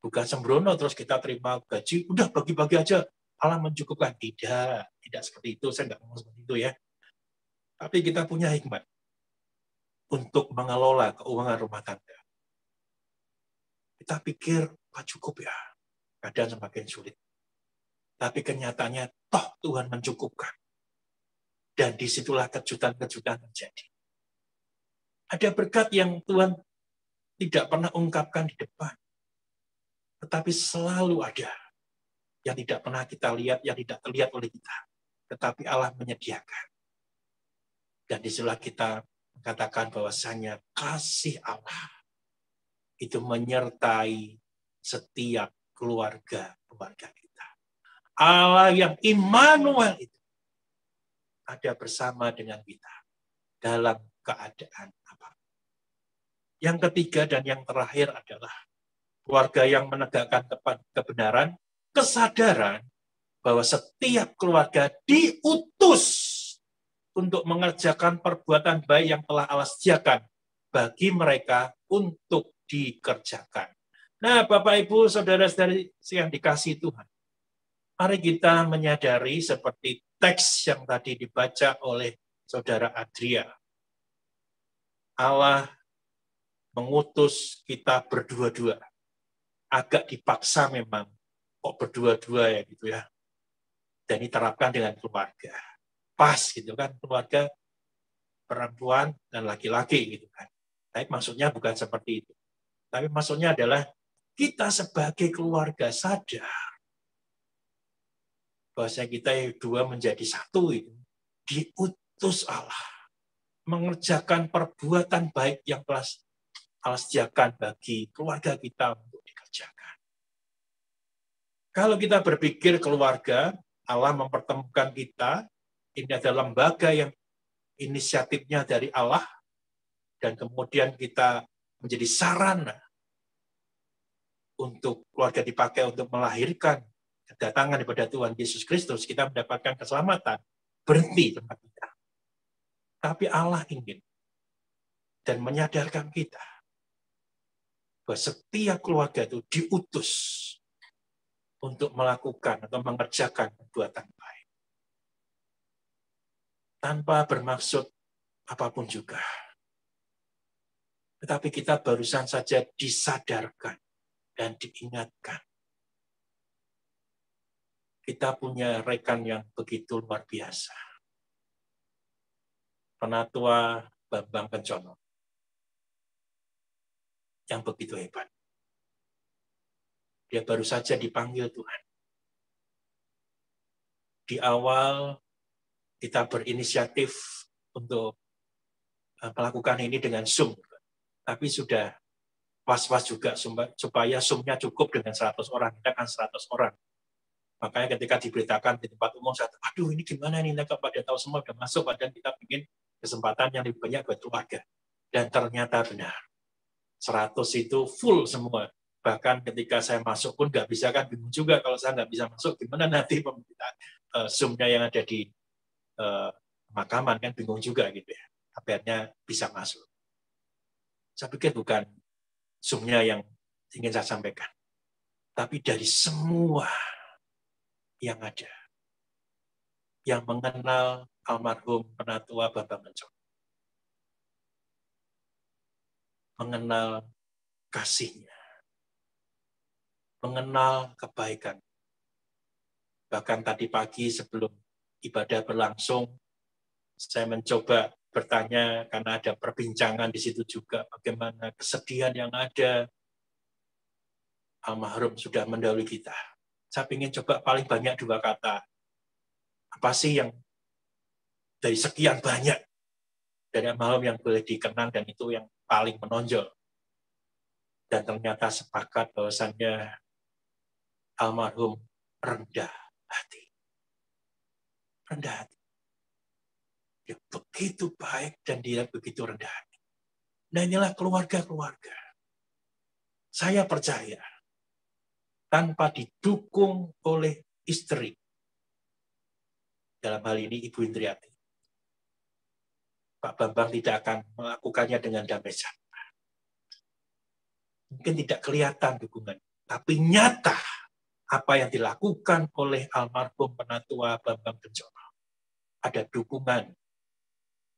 Bukan sembrono terus kita terima gaji, udah bagi-bagi aja. Allah mencukupkan. Tidak seperti itu. Saya nggak ngomong seperti itu ya. Tapi kita punya hikmat untuk mengelola keuangan rumah tangga. Kita pikir, cukup ya. Keadaan semakin sulit. Tapi kenyataannya, toh Tuhan mencukupkan. Dan disitulah kejutan-kejutan terjadi. Ada berkat yang Tuhan tidak pernah ungkapkan di depan. Tetapi selalu ada yang tidak pernah kita lihat, yang tidak terlihat oleh kita. Tetapi Allah menyediakan. Dan disitulah kita mengatakan bahwasanya kasih Allah itu menyertai setiap keluarga kita. Allah yang Immanuel itu ada bersama dengan kita dalam keadaan apa. Yang ketiga dan yang terakhir adalah keluarga yang menegakkan kebenaran, kesadaran bahwa setiap keluarga diutus untuk mengerjakan perbuatan baik yang telah Allah sediakan bagi mereka untuk dikerjakan. Nah, Bapak, Ibu, saudara-saudari yang dikasihi Tuhan, mari kita menyadari seperti teks yang tadi dibaca oleh Saudara Adria. Allah mengutus kita berdua-dua. Agak dipaksa memang, kok berdua-dua ya gitu ya. Dan diterapkan dengan keluarga. Pas gitu kan, keluarga perempuan dan laki-laki gitu kan. Tapi maksudnya bukan seperti itu. Tapi maksudnya adalah kita sebagai keluarga sadar bahwa kita dua menjadi satu itu diutus Allah mengerjakan perbuatan baik yang telah Allah sediakan bagi keluarga kita untuk dikerjakan. Kalau kita berpikir keluarga, Allah mempertemukan kita, ini adalah lembaga yang inisiatifnya dari Allah, dan kemudian kita menjadi sarana untuk keluarga dipakai untuk melahirkan kedatangan daripada Tuhan Yesus Kristus, kita mendapatkan keselamatan, berhenti tempat kita. Tapi Allah ingin dan menyadarkan kita bahwa setiap keluarga itu diutus untuk melakukan atau mengerjakan perbuatan baik. Tanpa bermaksud apapun juga. Tetapi kita barusan saja disadarkan dan diingatkan. Kita punya rekan yang begitu luar biasa. Penatua Bambang Kencono. Yang begitu hebat. Dia baru saja dipanggil Tuhan. Di awal kita berinisiatif untuk melakukan ini dengan Zoom. Tapi sudah was-was juga supaya Zoom-nya cukup dengan 100 orang. Kita kan 100 orang. Makanya ketika diberitakan di tempat umum, saya aduh ini gimana nih, mereka pada tahu semua sudah masuk, padahal kita ingin kesempatan yang lebih banyak buat keluarga. Dan ternyata benar. 100 itu full semua. Bahkan ketika saya masuk pun nggak bisa, kan bingung juga kalau saya nggak bisa masuk, gimana nanti pemberitaan Zoom-nya yang ada di pemakaman, kan bingung juga gitu ya. Akhirnya bisa masuk. Saya pikir bukan Zoom-nya yang ingin saya sampaikan. Tapi dari semua yang ada, yang mengenal almarhum Penatua Bambang Kencono, mengenal kasihnya, mengenal kebaikan. Bahkan tadi pagi sebelum ibadah berlangsung, saya mencoba bertanya karena ada perbincangan di situ juga bagaimana kesedihan yang ada. Almarhum sudah mendahului kita. Saya ingin coba paling banyak 2 kata. Apa sih yang dari sekian banyak dari almarhum yang boleh dikenang dan itu yang paling menonjol. Dan ternyata sepakat bahwasannya almarhum rendah hati. Rendah hati. Dia begitu baik dan dia begitu rendah hati. Nah inilah keluarga-keluarga. Saya percaya tanpa didukung oleh istri, dalam hal ini Ibu Indriati, Pak Bambang tidak akan melakukannya dengan damai sejahtera. Mungkin tidak kelihatan dukungan, tapi nyata apa yang dilakukan oleh almarhum Penatua Bambang Kencono. Ada dukungan,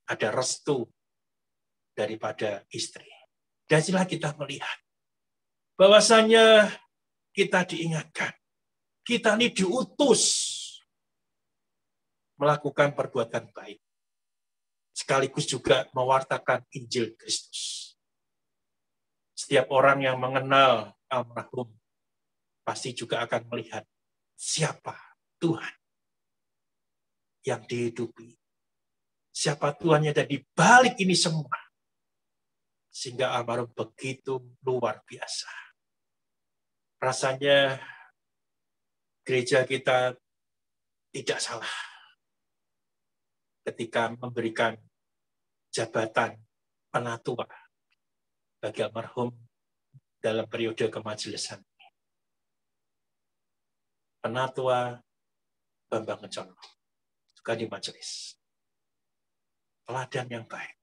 ada restu daripada istri. Dan sila kita melihat bahwasanya kita diingatkan, kita ini diutus melakukan perbuatan baik, sekaligus juga mewartakan Injil Kristus. Setiap orang yang mengenal almarhum pasti juga akan melihat siapa Tuhan yang dihidupi. Siapa Tuhan yang ada di balik ini semua. Sehingga almarhum begitu luar biasa. Rasanya gereja kita tidak salah ketika memberikan jabatan penatua bagi almarhum dalam periode kemajelisan. Penatua Bambang Kencono juga di majelis. Teladan yang baik,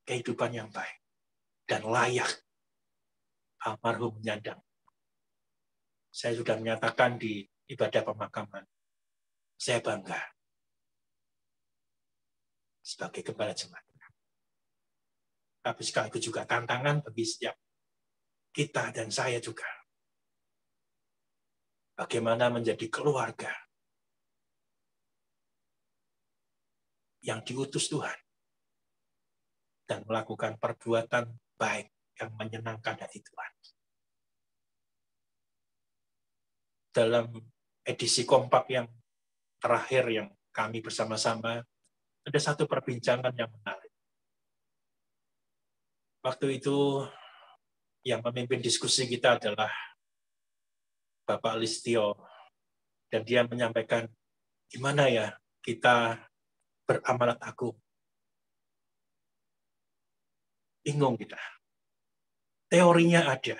kehidupan yang baik, dan layak almarhum menyandang. Saya sudah menyatakan di ibadah pemakaman, saya bangga sebagai kepala jemaat. Tapi sekaligus juga tantangan bagi setiap kita dan saya juga. Bagaimana menjadi keluarga yang diutus Tuhan dan melakukan perbuatan baik yang menyenangkan hati Tuhan. Dalam edisi kompak yang terakhir yang kami bersama-sama, ada satu perbincangan yang menarik. Waktu itu yang memimpin diskusi kita adalah Bapak Listio, dan dia menyampaikan, gimana ya kita beramanat agung. Bingung kita. Teorinya ada.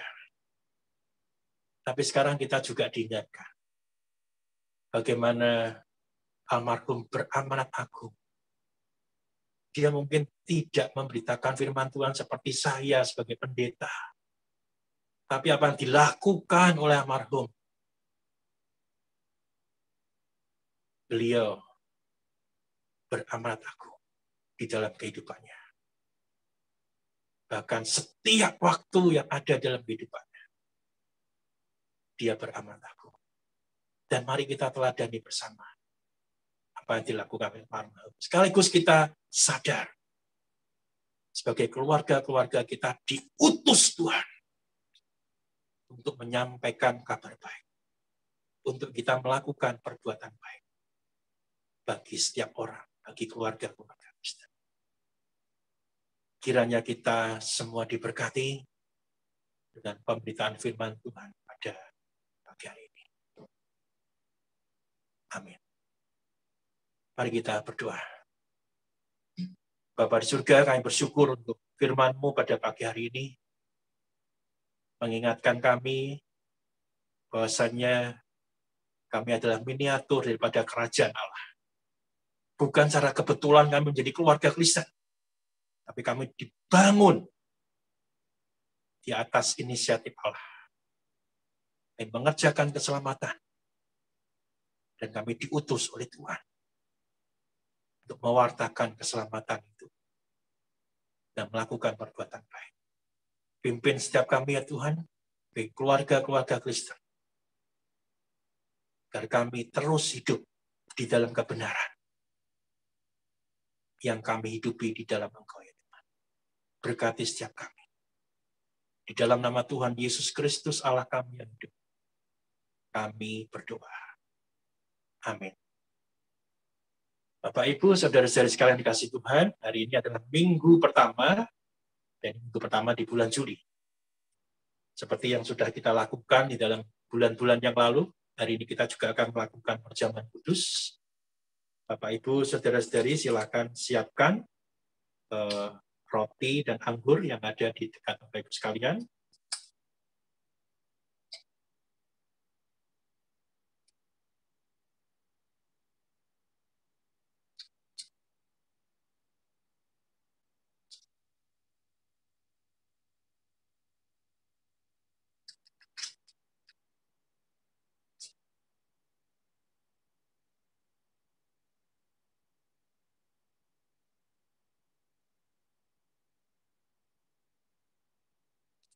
Tapi sekarang kita juga diingatkan. Bagaimana almarhum beramanat agung. Dia mungkin tidak memberitakan firman Tuhan seperti saya sebagai pendeta. Tapi apa yang dilakukan oleh almarhum, beliau beramanat agung di dalam kehidupannya. Bahkan setiap waktu yang ada dalam kehidupannya, dia beramanat agung. Dan mari kita teladani bersama apa yang dilakukan oleh almarhum. Sekaligus kita sadar, sebagai keluarga-keluarga kita diutus Tuhan untuk menyampaikan kabar baik, untuk kita melakukan perbuatan baik bagi setiap orang, bagi keluarga-keluarga Kristen. Kiranya kita semua diberkati dengan pemberitaan firman Tuhan pada pagi hari ini. Amin. Mari kita berdoa. Bapa di surga, kami bersyukur untuk firman-Mu pada pagi hari ini. Mengingatkan kami bahwasannya kami adalah miniatur daripada kerajaan Allah. Bukan secara kebetulan kami menjadi keluarga Kristen, tapi kami dibangun di atas inisiatif Allah. Kami mengerjakan keselamatan, dan kami diutus oleh Tuhan untuk mewartakan keselamatan itu dan melakukan perbuatan baik. Pimpin setiap kami ya Tuhan, bagi keluarga-keluarga Kristen, agar kami terus hidup di dalam kebenaran yang kami hidupi di dalam Engkau ya Tuhan. Berkati setiap kami. Di dalam nama Tuhan Yesus Kristus Allah kami yang hidup, kami berdoa. Amin. Bapak, Ibu, saudara-saudari sekalian dikasih Tuhan, hari ini adalah minggu pertama, dan minggu pertama di bulan Juli. Seperti yang sudah kita lakukan di dalam bulan-bulan yang lalu, hari ini kita juga akan melakukan perjamuan kudus. Bapak, Ibu, saudara-saudari, silakan siapkan roti dan anggur yang ada di dekat Bapak, Ibu sekalian.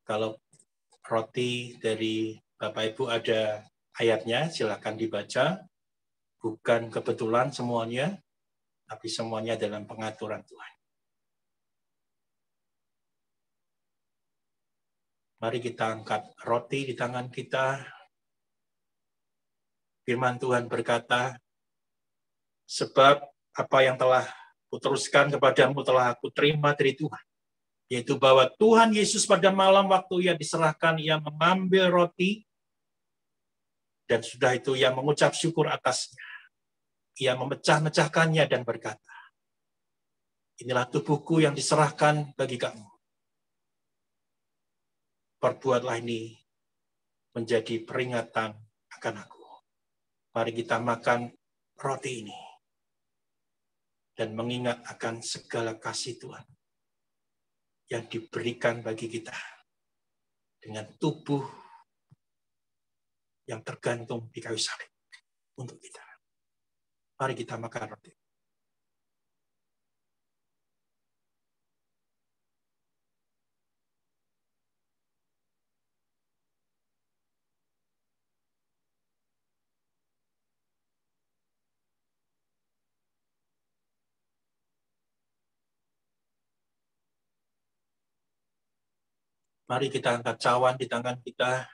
Kalau roti dari Bapak Ibu ada ayatnya, silakan dibaca. Bukan kebetulan semuanya, tapi semuanya dalam pengaturan Tuhan. Mari kita angkat roti di tangan kita. Firman Tuhan berkata, sebab apa yang telah kuteruskan kepadamu telah aku terima dari Tuhan. Yaitu bahwa Tuhan Yesus pada malam waktu ia diserahkan, ia mengambil roti, dan sudah itu ia mengucap syukur atasnya. Ia memecah-mecahkannya dan berkata, inilah tubuhku yang diserahkan bagi kamu. Perbuatlah ini menjadi peringatan akan aku. Mari kita makan roti ini dan mengingat akan segala kasih Tuhan yang diberikan bagi kita dengan tubuh yang tergantung di kayu salib untuk kita. Mari kita makan roti. Mari kita angkat cawan di tangan kita.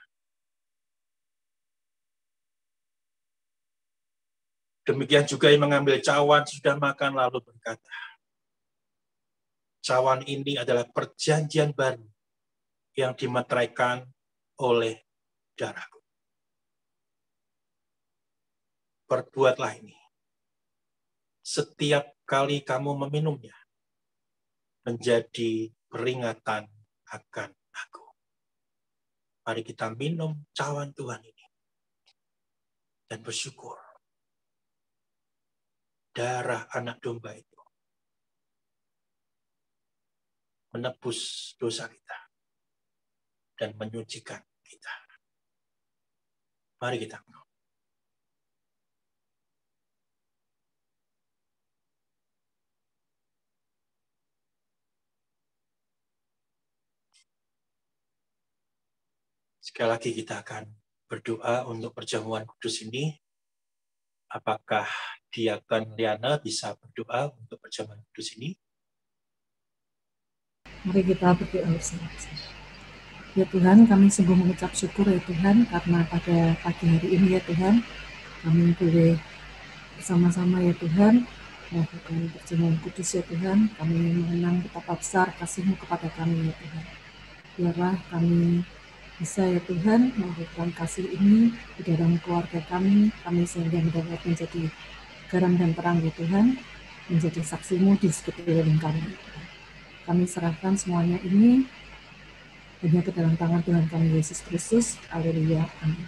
Demikian juga yang mengambil cawan sudah makan lalu berkata, cawan ini adalah perjanjian baru yang dimeteraikan oleh darahku. Perbuatlah ini setiap kali kamu meminumnya menjadi peringatan akan aku. Mari kita minum cawan Tuhan ini dan bersyukur. Darah anak domba itu menebus dosa kita dan menyucikan kita. Mari kita minum. Sekali lagi kita akan berdoa untuk perjamuan kudus ini. Apakah Diakon Liana bisa berdoa untuk perjamuan kudus ini? Mari kita berdoa bersama. Ya Tuhan, kami sungguh mengucap syukur ya Tuhan, karena pada pagi hari ini ya Tuhan, kami boleh bersama-sama ya Tuhan, melakukan perjamuan kudus ya Tuhan. Kami mengenang betapa besar kasih-Mu kepada kami ya Tuhan. Biarlah kami bisa ya Tuhan melakukan kasih ini di dalam keluarga kami sehingga dapat menjadi garam dan terang ya Tuhan, menjadi saksi-Mu di sekeliling kami ya Tuhan. Kami serahkan semuanya ini hanya ke dalam tangan Tuhan kami Yesus Kristus. Haleluya. Amin.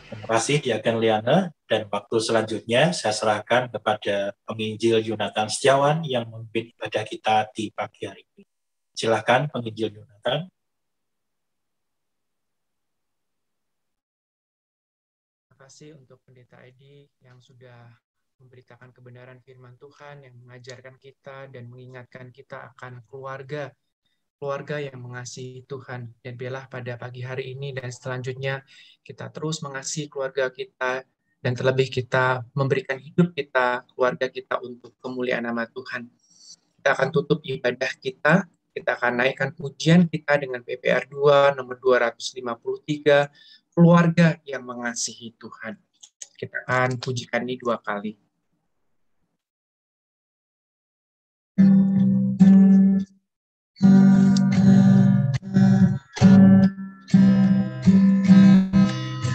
Terima kasih Diakon Liana, dan waktu selanjutnya saya serahkan kepada penginjil Yonatan Setiawan yang memimpin ibadah kita di pagi hari ini. Silakan penginjil Yonatan. Terima kasih untuk Pendeta Edi yang sudah memberitakan kebenaran firman Tuhan, yang mengajarkan kita dan mengingatkan kita akan keluarga yang mengasihi Tuhan. Dan biarlah pada pagi hari ini dan selanjutnya kita terus mengasihi keluarga kita, dan terlebih kita memberikan hidup kita, keluarga kita untuk kemuliaan nama Tuhan. Kita akan tutup ibadah kita akan naikkan pujian kita dengan PPR 2 nomor 253, keluarga yang mengasihi Tuhan. Kita akan pujikan ini 2 kali.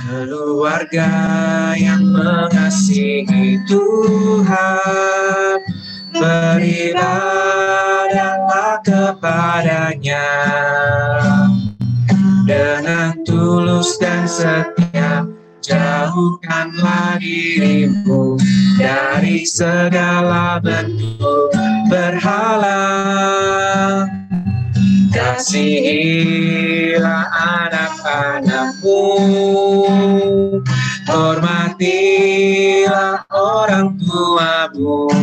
Keluarga yang mengasihi Tuhan, beribadahlah kepadanya dengan tulus dan setia. Jauhkanlah dirimu dari segala bentuk berhala. Kasihilah anak-anakmu, hormatilah orang tuamu,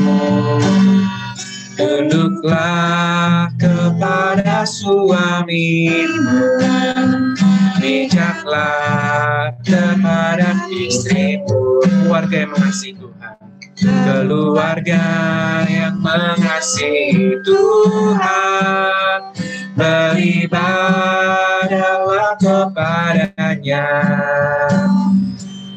tunduklah kepada suamimu, bijaklah kepada istrimu. Keluarga yang mengasihi Tuhan, keluarga yang mengasihi Tuhan, beribadahlah kepadanya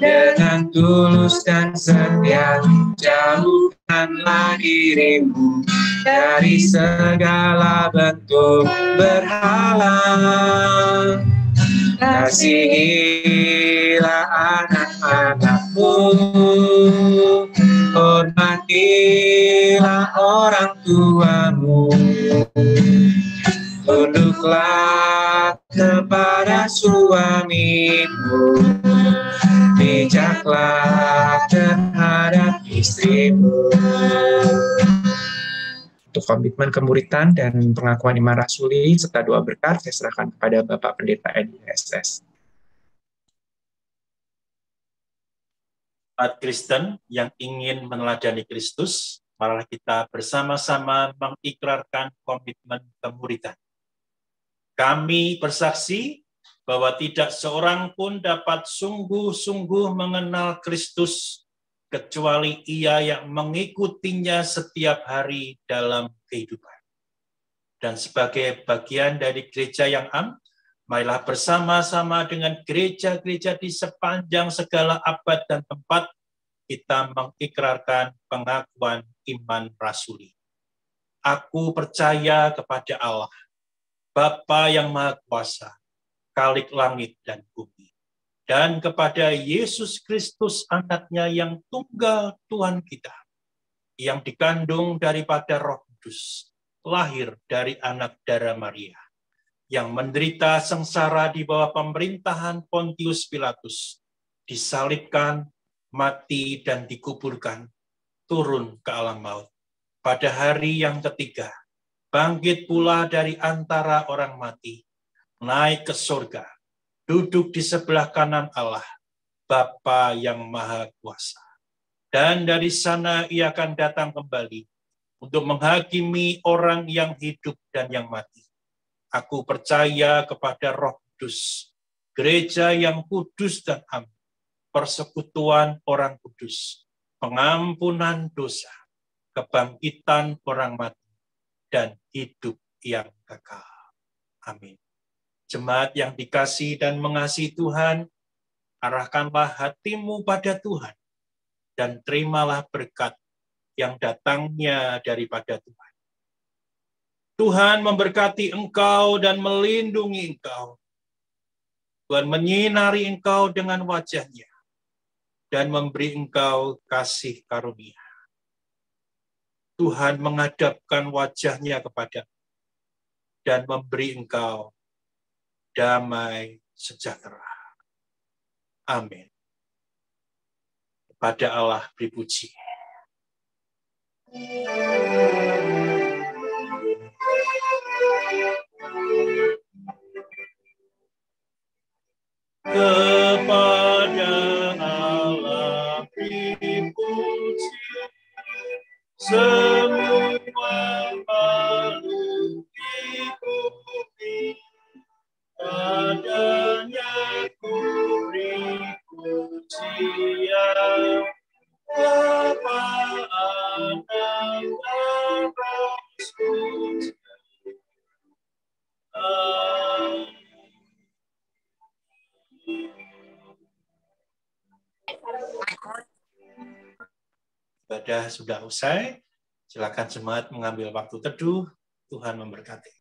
dengan tulus dan setia. Jauhkanlah dirimu dari segala bentuk berhala. Kasihilah anak-anakmu, hormatilah orang tuamu, tunduklah kepada suamimu, bijaklah terhadap istrimu. Untuk komitmen kemuritan dan pengakuan iman rasuli serta doa berkat, saya serahkan kepada Bapak Pendeta Edi SS. Umat Kristen yang ingin meneladani Kristus, marilah kita bersama-sama mengikrarkan komitmen kemuritan. Kami bersaksi bahwa tidak seorang pun dapat sungguh-sungguh mengenal Kristus kecuali ia yang mengikutinya setiap hari dalam kehidupan. Dan sebagai bagian dari gereja yang am, marilah bersama-sama dengan gereja-gereja di sepanjang segala abad dan tempat kita mengikrarkan pengakuan iman rasuli. Aku percaya kepada Allah, Bapa yang Maha Kuasa, Khalik langit dan bumi, dan kepada Yesus Kristus anaknya yang tunggal Tuhan kita, yang dikandung daripada Roh Kudus, lahir dari anak darah Maria, yang menderita sengsara di bawah pemerintahan Pontius Pilatus, disalibkan, mati dan dikuburkan, turun ke alam maut. Pada hari yang ketiga, bangkit pula dari antara orang mati, naik ke surga, duduk di sebelah kanan Allah, Bapa yang Maha Kuasa. Dan dari sana ia akan datang kembali untuk menghakimi orang yang hidup dan yang mati. Aku percaya kepada Roh Kudus, gereja yang kudus dan am, persekutuan orang kudus, pengampunan dosa, kebangkitan orang mati, dan hidup yang kekal. Amin. Jemaat yang dikasihi dan mengasihi Tuhan, arahkanlah hatimu pada Tuhan dan terimalah berkat yang datangnya daripada Tuhan. Tuhan memberkati engkau dan melindungi engkau. Tuhan menyinari engkau dengan wajah-Nya dan memberi engkau kasih karunia. Tuhan menghadapkan wajah-Nya kepadamu dan memberi engkau damai sejahtera. Amin. Kepada Allah beri puji. Kepada Allah beri puji, semua makhluk di bumi. Padanya ku beri pujian, Bapa, Anak, dan Roh Kudus. Amin. ibadah sudah usai. Silakan jemaat mengambil waktu teduh. Tuhan memberkati.